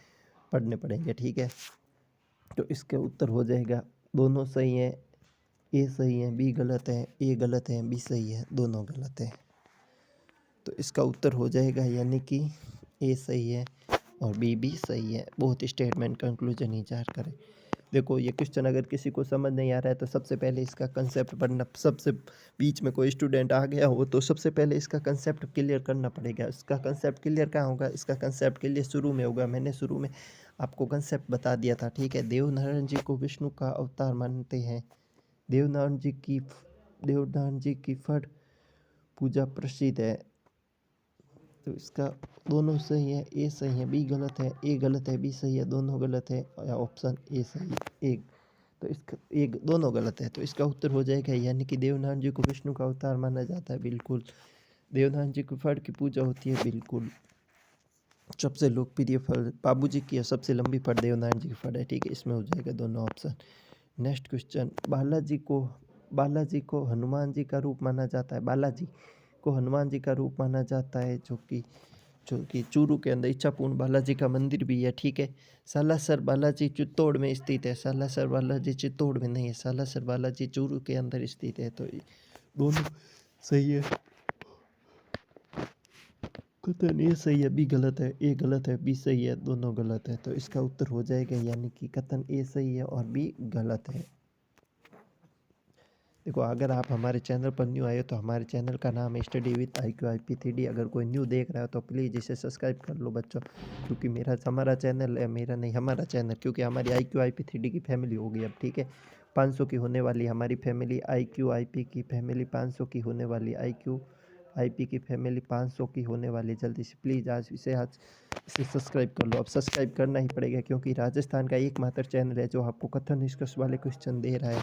पढ़ने पड़ेंगे, ठीक है। तो इसके उत्तर हो जाएगा दोनों सही हैं, ए सही है, बी गलत है, ए गलत है, बी सही है, दोनों गलत है। तो इसका उत्तर हो जाएगा यानी कि ए सही है और बी भी सही है। बहुत स्टेटमेंट कंक्लूजन विचार करें। देखो ये क्वेश्चन अगर किसी को समझ नहीं आ रहा है तो सबसे पहले इसका कंसेप्ट पढ़ना, सबसे बीच में कोई स्टूडेंट आ गया हो तो सबसे पहले इसका कंसेप्ट क्लियर करना पड़ेगा। इसका कंसेप्ट क्लियर कहाँ होगा, इसका कंसेप्ट क्लियर शुरू में होगा। मैंने शुरू में आपको कंसेप्ट बता दिया था, ठीक है। देवनारायण जी को विष्णु का अवतार मानते हैं। देवनारायण जी की फट पूजा प्रसिद्ध है। तो इसका दोनों सही है, ए सही है, बी गलत है, ए गलत है, बी सही है, दोनों गलत है, या ऑप्शन ए सही है, एक। तो इसका एक दोनों गलत है, तो इसका उत्तर हो जाएगा यानी कि देवनारायण जी को विष्णु का अवतार माना जाता है, बिल्कुल। देवनारायण जी की फड़ की पूजा होती है, बिल्कुल। सबसे लोकप्रिय फल बाबू जी की है, सबसे लंबी फड़ देवनारायण जी की फड़ है, ठीक है। इसमें हो जाएगा दोनों ऑप्शन। नेक्स्ट क्वेश्चन, बालाजी को हनुमान जी का रूप माना जाता है। बालाजी को हनुमान जी का रूप माना जाता है, जो कि चूरू के अंदर इच्छापूर्ण बालाजी का मंदिर भी है, ठीक है। सालासर बालाजी चित्तौड़ में स्थित है। सालासर बालाजी चित्तौड़ में नहीं है, सालासर बालाजी चूरू के अंदर स्थित है। तो दोनों सही है। कथन ए सही है, बी गलत है, ए गलत है, बी सही है, दोनों गलत है। तो इसका उत्तर हो जाएगा यानी कि कथन ए सही है और बी गलत है। देखो अगर आप हमारे चैनल पर न्यू आए हो तो हमारे चैनल का नाम है स्टडी विद IQIP 3D। अगर कोई न्यू देख रहा है तो प्लीज़ इसे सब्सक्राइब कर लो बच्चों, क्योंकि हमारा चैनल है, मेरा नहीं हमारा चैनल, क्योंकि हमारी IQIP 3D की फैमिली हो गई अब, ठीक है। 500 की होने वाली हमारी फैमिली, IQIP की फैमिली 500 की होने वाली, IQIP की फैमिली 500 की होने वाली। जल्दी से प्लीज़ आज इसे सब्सक्राइब कर लो। अब सब्सक्राइब करना ही पड़ेगा, क्योंकि राजस्थान का एकमात्र चैनल है जो आपको कथन निष्कर्ष वाले क्वेश्चन दे रहा है,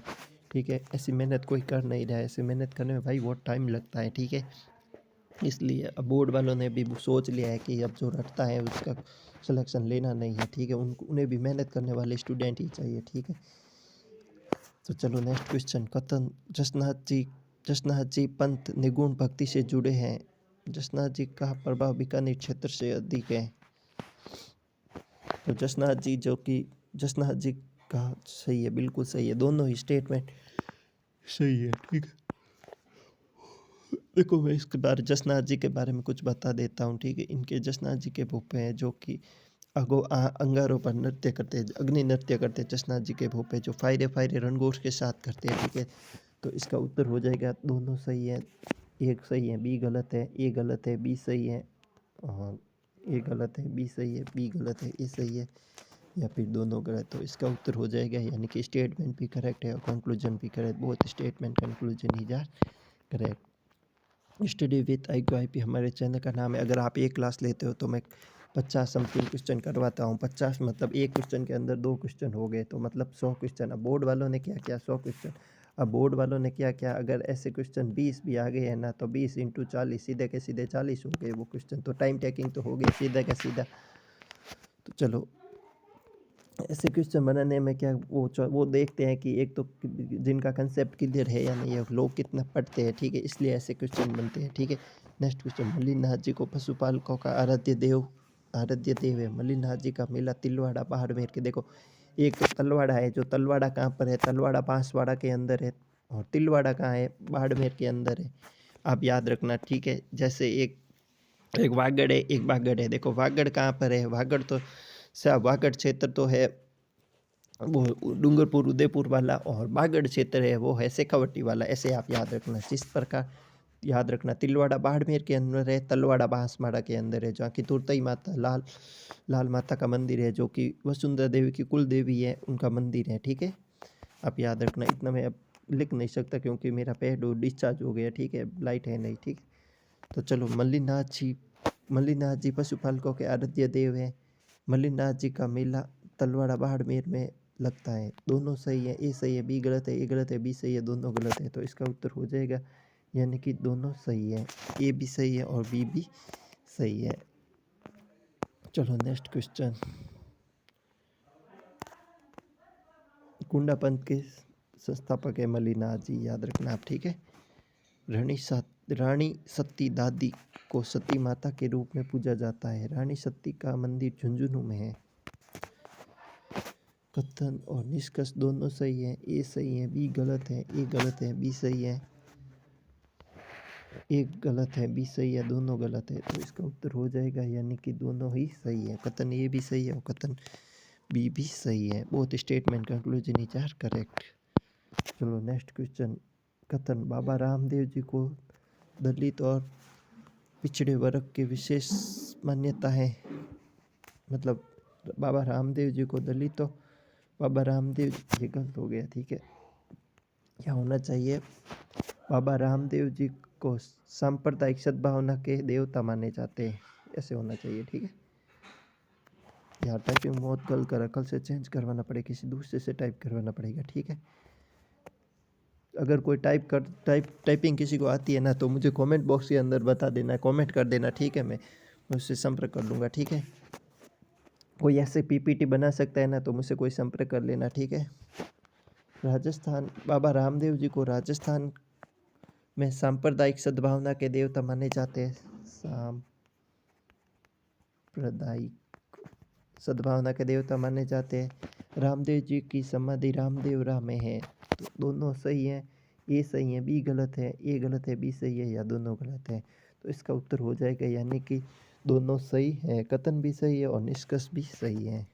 ठीक है। ऐसी मेहनत कोई कर नहीं रहा है, ऐसी मेहनत करने में भाई बहुत टाइम लगता है, ठीक है। इसलिए अब बोर्ड वालों ने भी सोच लिया है कि अब जो रटता है उसका सिलेक्शन लेना नहीं है, ठीक है। उन्हें भी मेहनत करने वाले स्टूडेंट ही चाहिए, ठीक है। तो चलो नेक्स्ट क्वेश्चन, कथन जसनाथ जी पंथ निगुण भक्ति से जुड़े हैं। जसनाथ जी का प्रभाव बीकानेर क्षेत्र से अधिक है। तो जसनाथ जी का सही है, बिल्कुल सही है, दोनों ही स्टेटमेंट सही है, ठीक है। देखो मैं इसके बारे जसनाथ जी के बारे में कुछ बता देता हूँ, ठीक है। इनके जसनाथ जी के भूपे हैं जो कि अंगारों पर नृत्य करते हैं, अग्नि नृत्य करते हैं। जसनाथ जी के भूपे जो फायरे फायरे रणघोष के साथ करते हैं, ठीक है। तो इसका उत्तर हो जाएगा दोनों सही है, एक सही है, बी गलत है, ए गलत है, बी सही है, और ए गलत है, बी सही है, बी गलत है, ए सही है, या फिर दोनों गलत। तो इसका उत्तर हो जाएगा यानी कि स्टेटमेंट भी करेक्ट है और कंक्लूजन भी करेक्ट। बोथ स्टेटमेंट कंक्लूजन ही are correct. Study with IQIP हमारे चैनल का नाम है। अगर आप एक क्लास लेते हो तो मैं 50 समथिंग क्वेश्चन करवाता हूँ। 50 मतलब एक क्वेश्चन के अंदर 2 क्वेश्चन हो गए तो मतलब 100 क्वेश्चन। अब बोर्ड वालों ने क्या किया, 100 क्वेश्चन। अब बोर्ड वालों ने क्या किया, अगर ऐसे क्वेश्चन 20 भी आ गए हैं ना तो 20 × 40 सीधे के सीधे 40 हो गए वो क्वेश्चन। तो टाइम टेकिंग तो हो गया सीधा का सीधा। तो चलो ऐसे क्वेश्चन बनाने में क्या वो देखते हैं कि एक तो जिनका कंसेप्ट क्लियर है या नहीं है, लोग कितना पढ़ते हैं, ठीक है, इसलिए ऐसे क्वेश्चन बनते हैं, ठीक है। नेक्स्ट क्वेश्चन, मल्लिनाथ जी को पशुपालकों का आराध्य देव है। मल्लिनाथ जी का मेला तिलवाड़ा बाड़मेर के। देखो एक तो तलवाड़ा है, जो तलवाड़ा कहाँ पर है, तलवाड़ा बांसवाड़ा के अंदर है, और तिलवाड़ा कहाँ है, बाड़मेर के अंदर है। आप याद रखना, ठीक है। जैसे एक वागड़ है, एक वागड़ है। देखो वागड़ कहाँ पर है, वागड़ तो वागड़ क्षेत्र तो है वो डूंगरपुर उदयपुर वाला, और बागड़ क्षेत्र है वो है शेखावटी वाला। ऐसे आप याद रखना। जिस प्रकार याद रखना, तिलवाड़ा बाड़मेर के अंदर है, तलवाड़ा बांसवाड़ा के अंदर है, जहाँ की तुरतई माता लाल माता का मंदिर है, जो कि वसुंधरा देवी की कुल देवी है, उनका मंदिर है, ठीक है। आप याद रखना। इतना मैं अब लिख नहीं सकता क्योंकि मेरा पैड डिस्चार्ज हो गया, ठीक है, लाइट है नहीं, ठीक। तो चलो, मल्लिनाथ जी पशुपालकों के आराध्य देव हैं। मल्लिनाथ जी का मेला तलवाड़ा बाड़मेर में लगता है। दोनों सही है, ए सही है, बी गलत है, ए गलत है, बी सही है, दोनों गलत है। तो इसका उत्तर हो जाएगा यानी कि दोनों सही है, ए भी सही है और बी भी सही है। चलो नेक्स्ट क्वेश्चन, कुंडा पंथ के संस्थापक है मल्लिनाथ जी, याद रखना आप, ठीक है। रानी सती दादी को सती माता के रूप में पूजा जाता है। रानी सती का मंदिर झुंझुनू में है। कथन और निष्कर्ष दोनों सही है, ए सही है, बी गलत है, ए गलत है, बी सही है, ए गलत है, बी सही है, दोनों गलत है। तो इसका उत्तर हो जाएगा यानी कि दोनों ही सही है। कथन ए भी सही है और कथन बी भी सही है। Both statement conclusion is are correct. चलो नेक्स्ट क्वेश्चन, कथन बाबा रामदेव जी को दलित और पिछड़े वर्ग की विशेष मान्यता है। मतलब बाबा रामदेव जी को दलितों, बाबा रामदेव जी, ये गलत हो गया, ठीक है। क्या होना चाहिए, बाबा रामदेव जी को सांप्रदायिक सद्भावना के देवता माने जाते हैं, ऐसे होना चाहिए, ठीक है। यार टाइपिंग बहुत गलत करा, कल से चेंज करवाना पड़ेगा, किसी दूसरे से टाइप करवाना पड़ेगा, ठीक है। अगर कोई टाइपिंग किसी को आती है ना तो मुझे कमेंट बॉक्स के अंदर बता देना, कमेंट कर देना, ठीक है। मैं उससे संपर्क कर लूँगा, ठीक है। कोई ऐसे PPT बना सकता है ना तो मुझसे कोई संपर्क कर लेना, ठीक है। राजस्थान, बाबा रामदेव जी को राजस्थान में सांप्रदायिक सद्भावना के देवता माने जाते हैं। सांप्रदायिक सद्भावना के देवता माने जाते हैं। रामदेव जी की समाधि रामदेवरा में है। तो दोनों सही है, ए सही है, बी गलत है, ए गलत है, बी सही है, या दोनों गलत है। तो इसका उत्तर हो जाएगा यानी कि दोनों सही है, कथन भी सही है और निष्कर्ष भी सही है।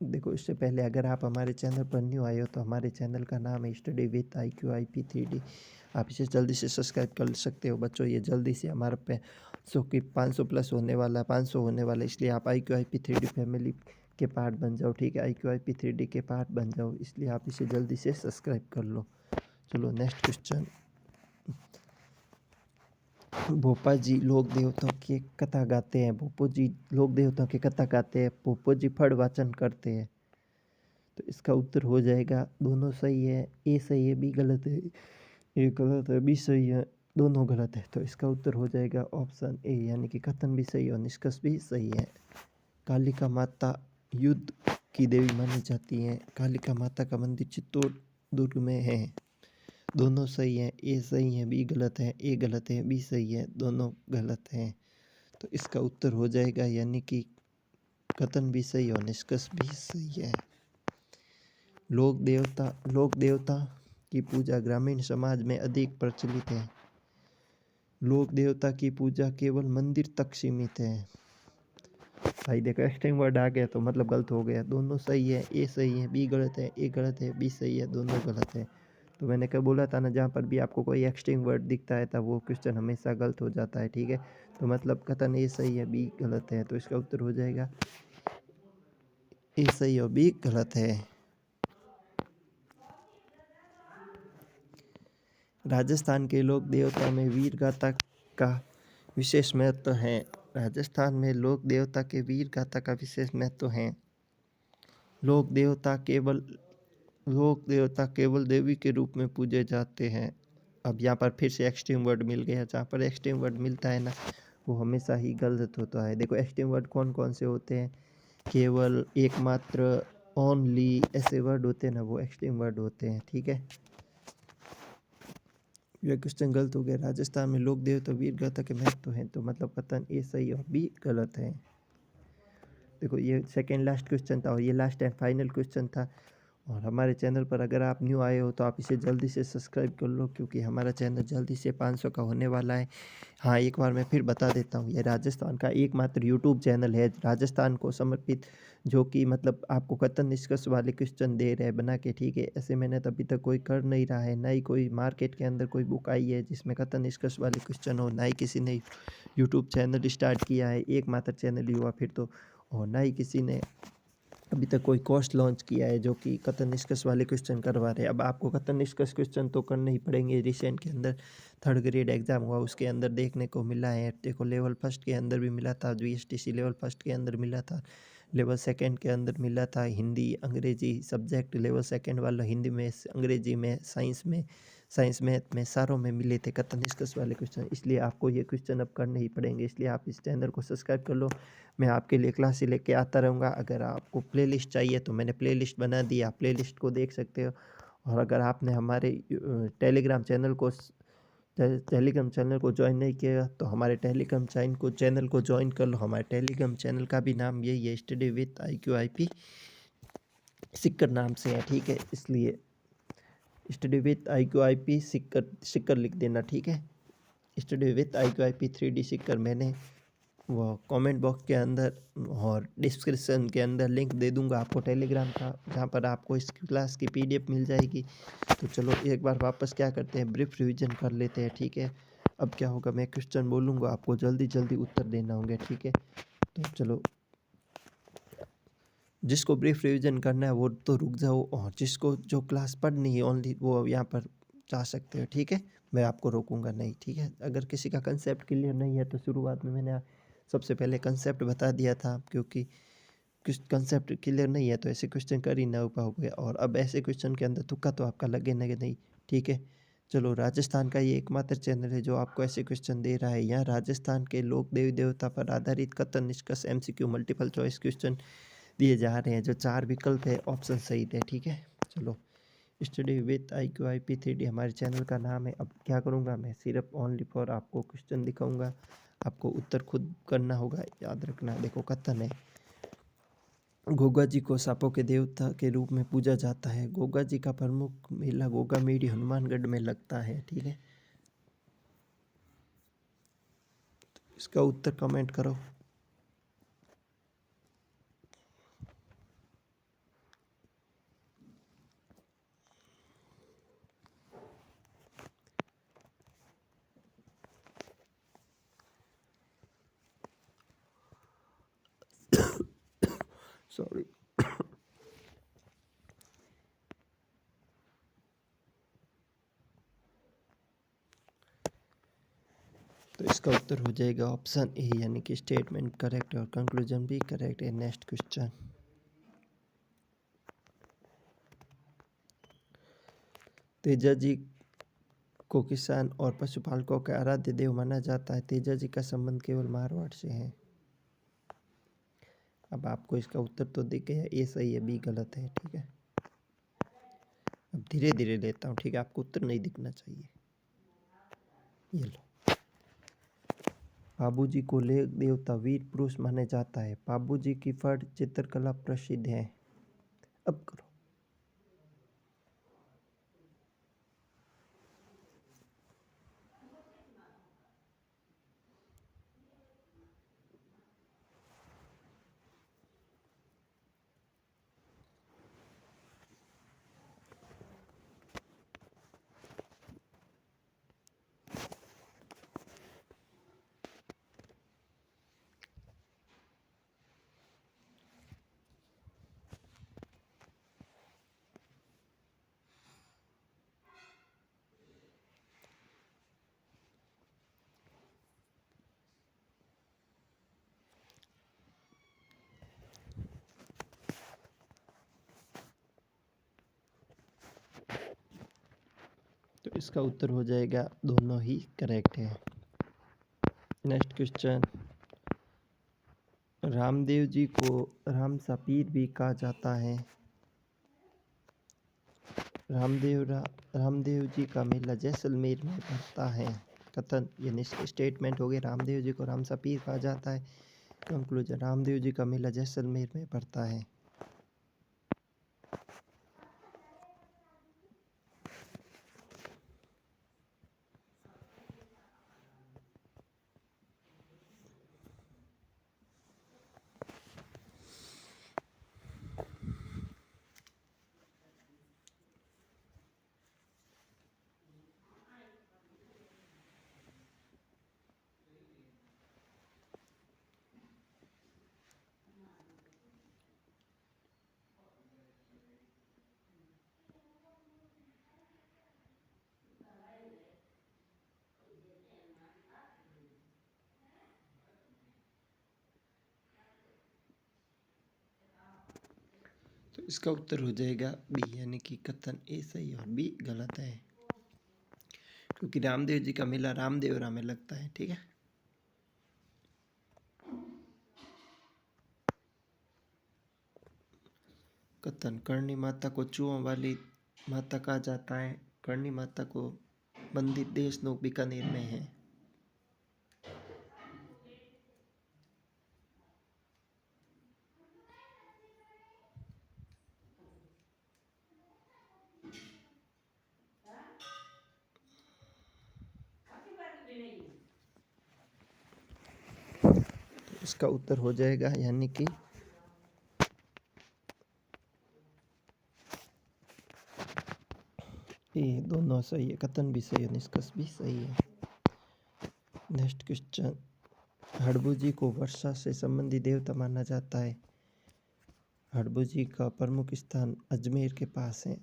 देखो इससे पहले अगर आप हमारे चैनल पर न्यू आए हो तो हमारे चैनल का नाम है स्टडी विथ IQIP 3D। आप इसे जल्दी से सब्सक्राइब कर सकते हो बच्चों। ये जल्दी से हमारे पे 500 प्लस होने वाला है, 500 होने वाला है, इसलिए आप IQIP 3D फैमिली के पार्ट बन जाओ, ठीक है। IQIP 3D के पार्ट बन जाओ, इसलिए आप इसे जल्दी से सब्सक्राइब कर लो। चलो नेक्स्ट क्वेश्चन, भोपा जी लोक देवताओं की कथा गाते हैं। भोपो जी लोक देवताओं की कथा गाते हैं, भोपो जी फड़ वाचन करते हैं। तो इसका उत्तर हो जाएगा दोनों सही है, ए सही है, बी गलत है, ए गलत है, बी सही है, दोनों गलत है। तो इसका उत्तर हो जाएगा ऑप्शन ए यानी कि कथन भी सही और निष्कर्ष भी सही है। कालिका माता युद्ध की देवी मानी जाती है। कालिका माता का मंदिर चित्तौड़ दुर्ग में है। दोनों सही है, ए सही है, बी गलत है, ए गलत है, बी सही है, दोनों गलत हैं। तो इसका उत्तर हो जाएगा यानी कि कथन भी सही और निष्कर्ष भी सही है। लोक देवता की पूजा ग्रामीण समाज में अधिक प्रचलित है। लोक देवता की पूजा केवल मंदिर तक सीमित है। भाई देखो एक्सट्रीम वर्ड आ गया तो मतलब गलत हो गया। दोनों सही है, ए सही है, बी गलत है, ए गलत है, बी सही है, दोनों गलत है। तो मैंने क्या बोला था ना, जहाँ पर भी आपको कोई एक्सटिंग वर्ड दिखता है तो वो क्वेश्चन हमेशा गलत हो जाता है, ठीक है। तो मतलब कथन ए सही है बी गलत है, तो इसका उत्तर हो जाएगा ए सही और बी गलत है। राजस्थान के लोक देवता में वीर गाथा का विशेष महत्व है। राजस्थान में लोक देवता के वीर गाथा का विशेष महत्व है। लोक देवता केवल देवी के रूप में पूजे जाते हैं। अब यहाँ पर फिर से एक्सट्रीम वर्ड मिल गया। जहाँ पर एक्सट्रीम वर्ड मिलता है ना, वो हमेशा ही गलत होता है। देखो एक्सट्रीम वर्ड कौन कौन से होते हैं, केवल, एकमात्र, ओनली, ऐसे वर्ड होते हैं ना, वो एक्सट्रीम वर्ड होते हैं, ठीक है। यह क्वेश्चन गलत हो गया। राजस्थान में लोक देवता वीर गाथा के महत्व हैं, तो मतलब कथन ए सही और बी गलत है। देखो ये सेकेंड लास्ट क्वेश्चन था और ये लास्ट एंड फाइनल क्वेश्चन था। और हमारे चैनल पर अगर आप न्यू आए हो तो आप इसे जल्दी से सब्सक्राइब कर लो, क्योंकि हमारा चैनल जल्दी से 500 का होने वाला है। हाँ, एक बार मैं फिर बता देता हूँ, ये राजस्थान का एकमात्र यूट्यूब चैनल है राजस्थान को समर्पित, जो कि मतलब आपको कथन निष्कर्ष वाले क्वेश्चन दे रहे हैं बना के, ठीक है। ऐसे मैंने तो अभी तक कोई कर नहीं रहा है, ना ही कोई मार्केट के अंदर कोई बुक आई है जिसमें कथन निष्कर्ष वाले क्वेश्चन हो, ना ही किसी ने यूट्यूब चैनल स्टार्ट किया है, एकमात्र चैनल ही हुआ फिर तो, और ना ही किसी ने अभी तक कोई कोर्स लॉन्च किया है जो कि कथन निष्कर्ष वाले क्वेश्चन करवा रहे हैं। अब आपको कथन निष्कर्ष क्वेश्चन तो करने ही पड़ेंगे। रिसेंट के अंदर 3rd ग्रेड एग्जाम हुआ, उसके अंदर देखने को मिला है। देखो लेवल फर्स्ट के अंदर भी मिला था, VSTC लेवल फर्स्ट के अंदर मिला था, लेवल सेकंड के अंदर मिला था। हिंदी अंग्रेजी सब्जेक्ट लेवल सेकंड वाला हिंदी में, अंग्रेजी में, साइंस मैथ में, सारों में मिले थे कथन निष्कर्ष वाले क्वेश्चन। इसलिए आपको ये क्वेश्चन अब करने ही पड़ेंगे। इसलिए आप इस चैनल को सब्सक्राइब कर लो। मैं आपके लिए क्लासेस लेके आता रहूँगा। अगर आपको प्लेलिस्ट चाहिए तो मैंने प्लेलिस्ट बना दी, आप प्लेलिस्ट को देख सकते हो। और अगर आपने हमारे टेलीग्राम चैनल को ज्वाइन नहीं किया तो हमारे टेलीग्राम चैनल को ज्वाइन कर लो। हमारे टेलीग्राम चैनल का भी नाम यही है, स्टडी विथ IQIP सिक्कर नाम से है, ठीक है। इसलिए स्टडी विथ IQIP सिक्कर लिख देना, ठीक है। स्टडी विथ IQIP 3D सिक्कर मैंने वो कमेंट बॉक्स के अंदर और डिस्क्रिप्शन के अंदर लिंक दे दूंगा आपको टेलीग्राम का, जहाँ पर आपको इस क्लास की PDF मिल जाएगी। तो चलो एक बार वापस क्या करते हैं, ब्रीफ रिवीजन कर लेते हैं, ठीक है। अब क्या होगा, मैं क्वेश्चन बोलूँगा, आपको जल्दी जल्दी उत्तर देना होंगे, ठीक है। तो चलो, जिसको ब्रीफ रिवीजन करना है वो तो रुक जाओ, और जिसको जो क्लास पढ़नी है ओनली वो यहाँ पर जा सकते हो, ठीक है। मैं आपको रोकूंगा नहीं, ठीक है। अगर किसी का कंसेप्ट क्लियर नहीं है तो शुरुआत में मैंने सबसे पहले कंसेप्ट बता दिया था, क्योंकि कंसेप्ट क्लियर नहीं है तो ऐसे क्वेश्चन कर ही ना पाओगे, और अब ऐसे क्वेश्चन के अंदर तुक्का तो आपका लगे ना नहीं, ठीक है। चलो, राजस्थान का ये एकमात्र चैनल है जो आपको ऐसे क्वेश्चन दे रहा है। यहाँ राजस्थान के लोक देवी देवता पर आधारित कथन निष्कर्ष MCQ मल्टीपल चॉइस क्वेश्चन दिए जा रहे हैं, जो 4 विकल्प है, ऑप्शन सही है, ठीक है। चलो, स्टडी विथ IQIP 3D हमारे चैनल का नाम है। अब क्या करूँगा, मैं सिर्फ ओनली फॉर आपको क्वेश्चन दिखाऊंगा, आपको उत्तर खुद करना होगा। याद रखना, देखो कथन है, गोगा जी को सांपों के देवता के रूप में पूजा जाता है। गोगा जी का प्रमुख मेला गोगा मेडी हनुमानगढ़ में लगता है, ठीक है। इसका उत्तर कमेंट करो। सॉरी। तो इसका उत्तर हो जाएगा ऑप्शन ए, यानी कि स्टेटमेंट करेक्ट और कंक्लूजन भी करेक्ट है। नेक्स्ट क्वेश्चन, तेजा जी को किसान और पशुपालकों का आराध्य देव माना जाता है। तेजा जी का संबंध केवल मारवाड़ से है। अब आपको इसका उत्तर तो दिख गया, ए सही है, बी गलत है, ठीक है। अब धीरे धीरे लेता हूँ, ठीक है, आपको उत्तर नहीं दिखना चाहिए। ये लो, बाबूजी को लेख देवता वीर पुरुष माने जाता है। बाबूजी की फट चित्रकला प्रसिद्ध है। अब करो। इसका उत्तर हो जाएगा दोनों ही करेक्ट है। नेक्स्ट क्वेश्चन, रामदेव जी को राम सा पीर भी कहा जाता है। रामदेव जी का मेला जैसलमेर में पड़ता है। कथन यानी स्टेटमेंट हो गया, रामदेव जी को राम सा पीर कहा जाता है। कंक्लूजन, रामदेव जी का मेला जैसलमेर में पड़ता है। तो इसका उत्तर हो जाएगा बी, यानी कि कथन ए सही और बी गलत है, क्योंकि रामदेव जी का मेला रामदेवरा में लगता है। ठीक है। कथन, करणी माता को चूहों वाली माता कहा जाता है। करणी माता को मंदिर देशनोक बीकानेर में है। तो इसका उत्तर हो जाएगा यानी कि ये दोनों सही है, कथन भी सही है, निष्कर्ष भी सही है। नेक्स्ट क्वेश्चन, हड़बू जी को वर्षा से संबंधित देवता माना जाता है। हड़बू जी का प्रमुख स्थान अजमेर के पास है।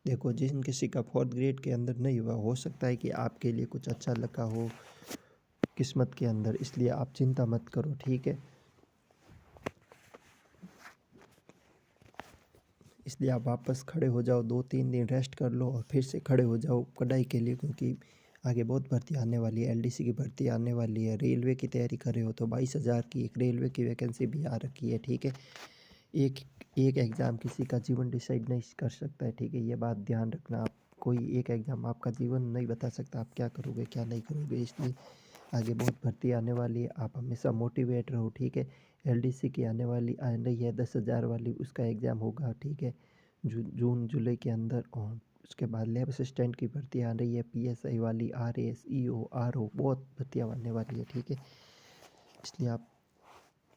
देखो, जिन किसी का 4th ग्रेड के अंदर नहीं हुआ, हो सकता है कि आपके लिए कुछ अच्छा लगा हो किस्मत के अंदर, इसलिए आप चिंता मत करो। ठीक है। इसलिए आप वापस खड़े हो जाओ, 2-3 दिन रेस्ट कर लो और फिर से खड़े हो जाओ पढ़ाई के लिए, क्योंकि आगे बहुत भर्ती आने वाली है। एलडीसी की भर्ती आने वाली है। रेलवे की तैयारी कर रहे हो तो 22,000 की एक रेलवे की वैकेंसी भी आ रखी है। ठीक है। एक एक एग्ज़ाम किसी का जीवन डिसाइड नहीं कर सकता है। ठीक है, ये बात ध्यान रखना। आप कोई एक एग्ज़ाम आपका जीवन नहीं बता सकता, आप क्या करोगे क्या नहीं करोगे। इसलिए आगे बहुत भर्ती आने वाली है, आप हमेशा मोटिवेट रहो। ठीक है। एलडीसी की आने रही है 10,000 वाली, उसका एग्ज़ाम होगा। ठीक है, जून जुलाई के अंदर। और उसके बाद लैब असिस्टेंट की भर्ती आ रही है, पीएसआई वाली, आरएस, ईओ, आरओ, बहुत भर्तियाँ आने वाली है। ठीक है, इसलिए आप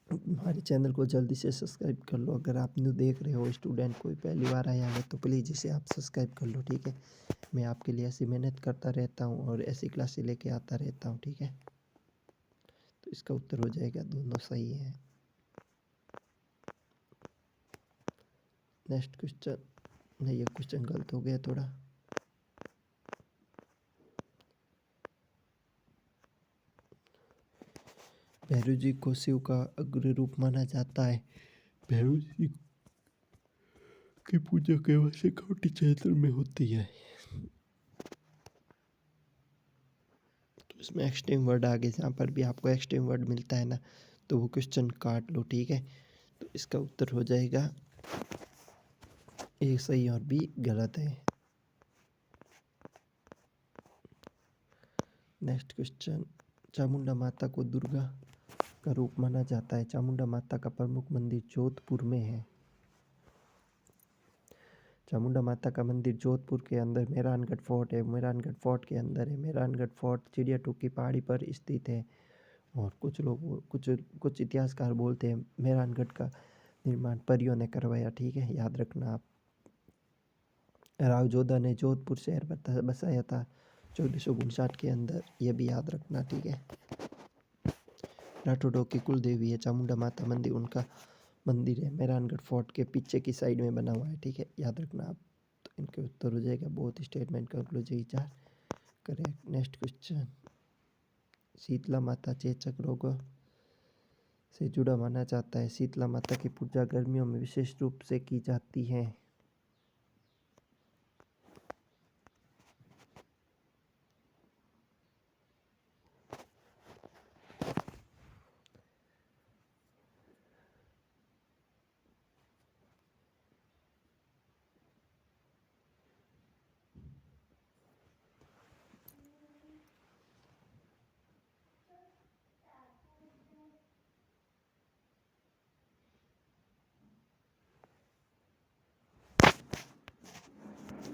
हमारे चैनल को जल्दी से सब्सक्राइब कर लो। अगर आप न्यू देख रहे हो, स्टूडेंट कोई पहली बार आया है, तो प्लीज़ इसे आप सब्सक्राइब कर लो। ठीक है, मैं आपके लिए ऐसी मेहनत करता रहता हूँ और ऐसी क्लासें लेके आता रहता हूँ। ठीक है, तो इसका उत्तर हो जाएगा दोनों सही है। नेक्स्ट क्वेश्चन, नहीं ये क्वेश्चन गलत हो गया थोड़ा। भैरव जी को शिव का अग्र रूप माना जाता है। भैरव जी की पूजा केवल सिखौटी क्षेत्र में होती है। तो इसमें एक्सट्रीम वर्ड आगे, जहाँ पर भी आपको एक्सट्रीम वर्ड मिलता है ना, तो वो क्वेश्चन काट लो। ठीक है, तो इसका उत्तर हो जाएगा ए सही और बी गलत है। नेक्स्ट क्वेश्चन, चामुंडा माता को दुर्गा का रूप माना जाता है। चामुंडा माता का प्रमुख मंदिर जोधपुर में है। चामुंडा माता का मंदिर जोधपुर के अंदर मेहरानगढ़ फोर्ट है। मेहरानगढ़ फोर्ट के अंदर है। मेहरानगढ़ फोर्ट चिड़िया टूक की पहाड़ी पर स्थित है। और कुछ इतिहासकार बोलते हैं मेहरानगढ़ का निर्माण परियों ने करवाया। ठीक है, याद रखना आप। राव जोधा ने जोधपुर शहर बसाया था 1459 के अंदर, यह भी याद रखना। ठीक है, राठौड़ों की कुल देवी है चामुंडा माता मंदिर, उनका मंदिर है मेहरानगढ़ फोर्ट के पीछे की साइड में बना हुआ है। ठीक है, याद रखना आप। तो इनके उत्तर हो जाएगा बहुत statement conclusion 4 correct. Next question, Shitala माता चेचक रोगों से जुड़ा माना जाता है। शीतला माता की पूजा गर्मियों में विशेष रूप से की जाती है।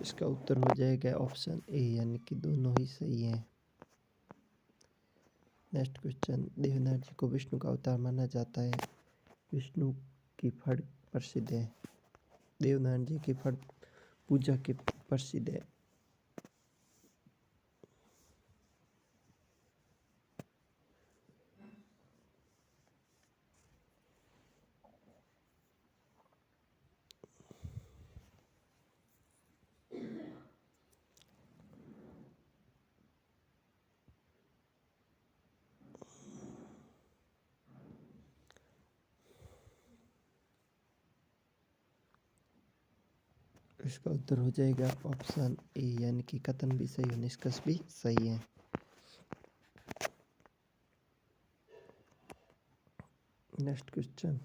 इसका उत्तर हो जाएगा ऑप्शन ए, यानी कि दोनों ही सही हैं। नेक्स्ट क्वेश्चन, देवनाथ जी को विष्णु का अवतार माना जाता है। विष्णु की फड़ प्रसिद्ध है। देवनाथ जी की फड़ पूजा की प्रसिद्ध है। इसका उत्तर हो जाएगा ऑप्शन ए, यानी कि कथन भी सही और निष्कर्ष भी सही है। नेक्स्ट क्वेश्चन,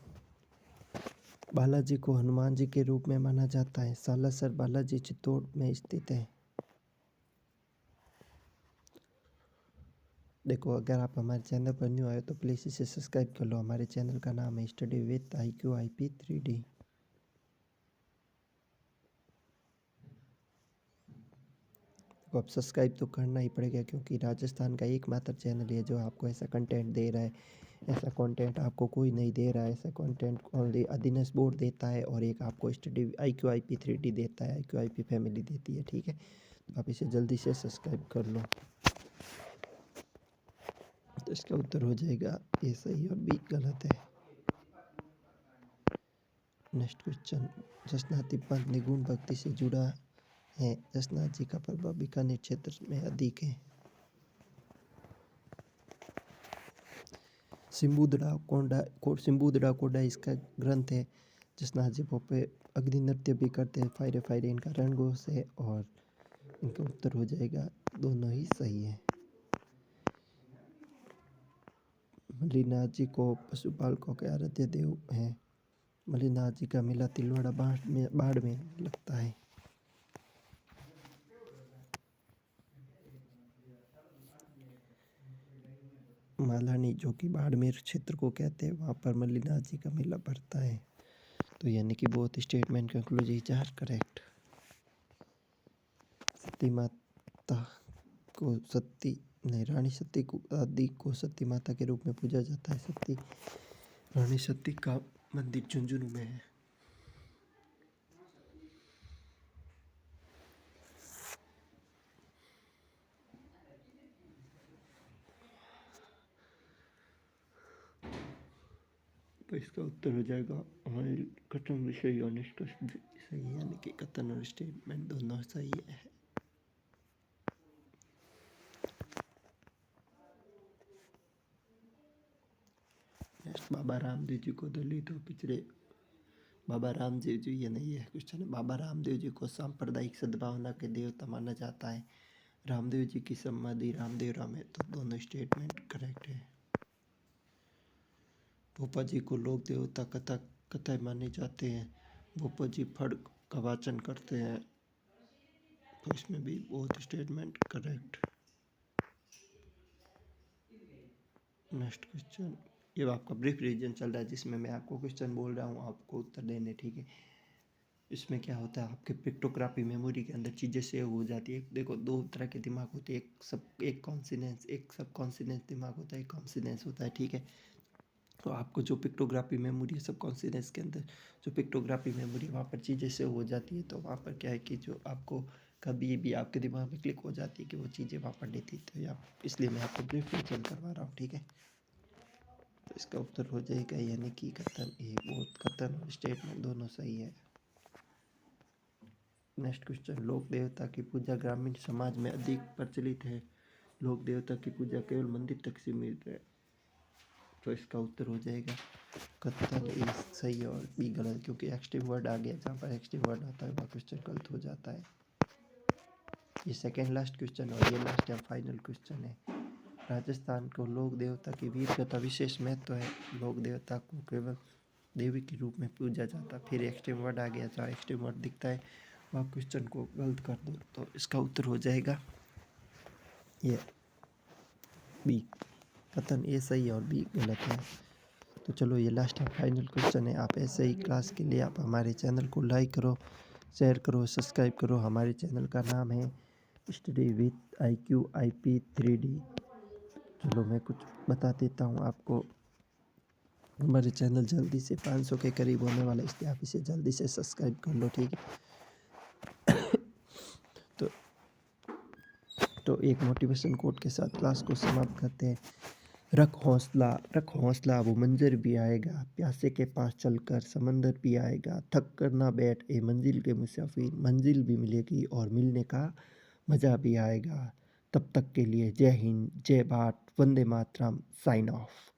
बालाजी को हनुमान जी के रूप में माना जाता है। सालासर बालाजी चित्तौड़ में स्थित है। देखो, अगर आप हमारे चैनल पर न्यू आए तो प्लीज़ इसे सब्सक्राइब कर लो। हमारे चैनल का नाम है study with IQ IP 3D। तो आप सब्सक्राइब तो करना ही पड़ेगा, क्योंकि राजस्थान का एकमात्र चैनल है जो आपको ऐसा कंटेंट दे रहा है। ऐसा कंटेंट आपको कोई नहीं दे रहा है। ऐसा कंटेंट ओनली अधीनस बोर्ड देता है, और एक आपको स्टडी IQ IP 3D देता है, IQ IP फैमिली देती है। ठीक है, तो आप इसे जल्दी से सब्सक्राइब कर लो। तो इसका उत्तर हो जाएगा ए सही और बी गलत है। नेक्स्ट क्वेश्चन, जसनाती पंथ निगुण भक्ति से जुड़ा है। जसनाथ जी का प्रभाव बीकानेर क्षेत्र में अधिक है। सिम्बुदड़ा कोडा इसका ग्रंथ है। जसनाथ जी पोपे अग्नि नृत्य भी करते हैं। फायरे फायरे इनका रणघोष है, और इनका उत्तर हो जाएगा दोनों ही सही है। मल्लीनाथ जी को पशुपालकों के आराध्य देव हैं। मल्लीनाथ जी का मेला तिलवाड़ा बाढ़ में लगता है। मालानी, जो कि बाड़मेर क्षेत्र को कहते हैं, वहाँ पर मल्लीनाथ जी का मेला पड़ता है। तो यानी कि both statement conclusion are correct. Sati माता को रानी सती को आदि को सती माता के रूप में पूजा जाता है। रानी सती का मंदिर झुंझुनू में है। तो इसका उत्तर हो जाएगा हमारे कथन विषय और निष्कर्ष भी सही है, यानी कि कथन और स्टेटमेंट दोनों सही है। नेक्स्ट, बाबा रामदेव जी को दलित और पिछड़े। बाबा रामदेव जी, ये नहीं है क्वेश्चन है। बाबा रामदेव जी को सांप्रदायिक सद्भावना के देवता माना जाता है। रामदेव जी की समाधि रामदेवरा में। तो दोनों स्टेटमेंट करेक्ट है। भोपा जी को लोक देवता कथाएं माने जाते हैं। भोपा जी फड़ का वाचन करते हैं। तो इसमें भी बहुत स्टेटमेंट करेक्ट। नेक्स्ट क्वेश्चन, ये आपका ब्रीफ रिवीजन चल रहा है, जिसमें मैं आपको क्वेश्चन बोल रहा हूँ, आपको उत्तर देने। ठीक है, इसमें क्या होता है, आपके पिक्टोग्राफी मेमोरी के अंदर चीज़ें सेव हो जाती है। देखो, दो तरह के दिमाग होते हैं, एक कॉन्सिनेंस, एक सब कॉन्सिनेंस दिमाग होता है, एक कॉन्सिनेंस होता है। ठीक है, तो आपको जो पिक्टोग्राफी मेमोरी है, सब कॉन्सिनेंस के अंदर जो पिक्टोग्राफी मेमोरी, वहाँ पर चीज़ें सेव हो जाती है। तो वहाँ पर क्या है कि जो आपको कभी भी आपके दिमाग में क्लिक हो जाती है कि वो चीज़ें वहाँ पर नहीं थी। तो आप, इसलिए मैं आपको ब्रीफ रिवीजन करवा रहा हूँ। ठीक है, तो इसका उत्तर हो जाएगा यानी कि कथन ए। बहुत कथन और स्टेटमेंट दोनों सही है। नेक्स्ट क्वेश्चन, लोक देवता की पूजा ग्रामीण समाज में अधिक प्रचलित है। लोक देवता की पूजा केवल मंदिर तक सीमित है। तो इसका उत्तर हो जाएगा कथन ए सही और बी गलत, क्योंकि एक्सट्रीम वर्ड आ गया, जहाँ पर एक्सट्रीम वर्ड आता है वह क्वेश्चन गलत हो जाता है। ये सेकेंड लास्ट क्वेश्चन और ये लास्ट या फाइनल क्वेश्चन है। राजस्थान को लोक देवता की वीर कथा विशेष महत्व है। लोक देवता को केवल देवी के रूप में पूजा जाता है। फिर एक्सट्रीम वर्ड आ गया, जहाँ एक्सट्रीम वर्ड दिखता है वह क्वेश्चन को गलत कर दो। तो इसका उत्तर हो जाएगा ये बी, कथन ए सही और बी गलत है। तो चलो ये लास्ट एंड फाइनल क्वेश्चन है। आप ऐसे ही क्लास के लिए आप हमारे चैनल को लाइक करो, शेयर करो, सब्सक्राइब करो। हमारे चैनल का नाम है study with IQ IP 3D। चलो मैं कुछ बता देता हूँ आपको। हमारे चैनल जल्दी से 500 के करीब होने वाला है, इसलिए आप इसे जल्दी से सब्सक्राइब कर लो, ठीक है। तो एक मोटिवेशन कोट के साथ क्लास को समाप्त करते हैं। रख हौसला, वो मंजर भी आएगा, प्यासे के पास चलकर समंदर भी आएगा, थक कर ना बैठ ए मंजिल के मुसाफिर, मंजिल भी मिलेगी और मिलने का मज़ा भी आएगा। तब तक के लिए जय हिंद, जय भारत, वंदे मातरम, साइन ऑफ।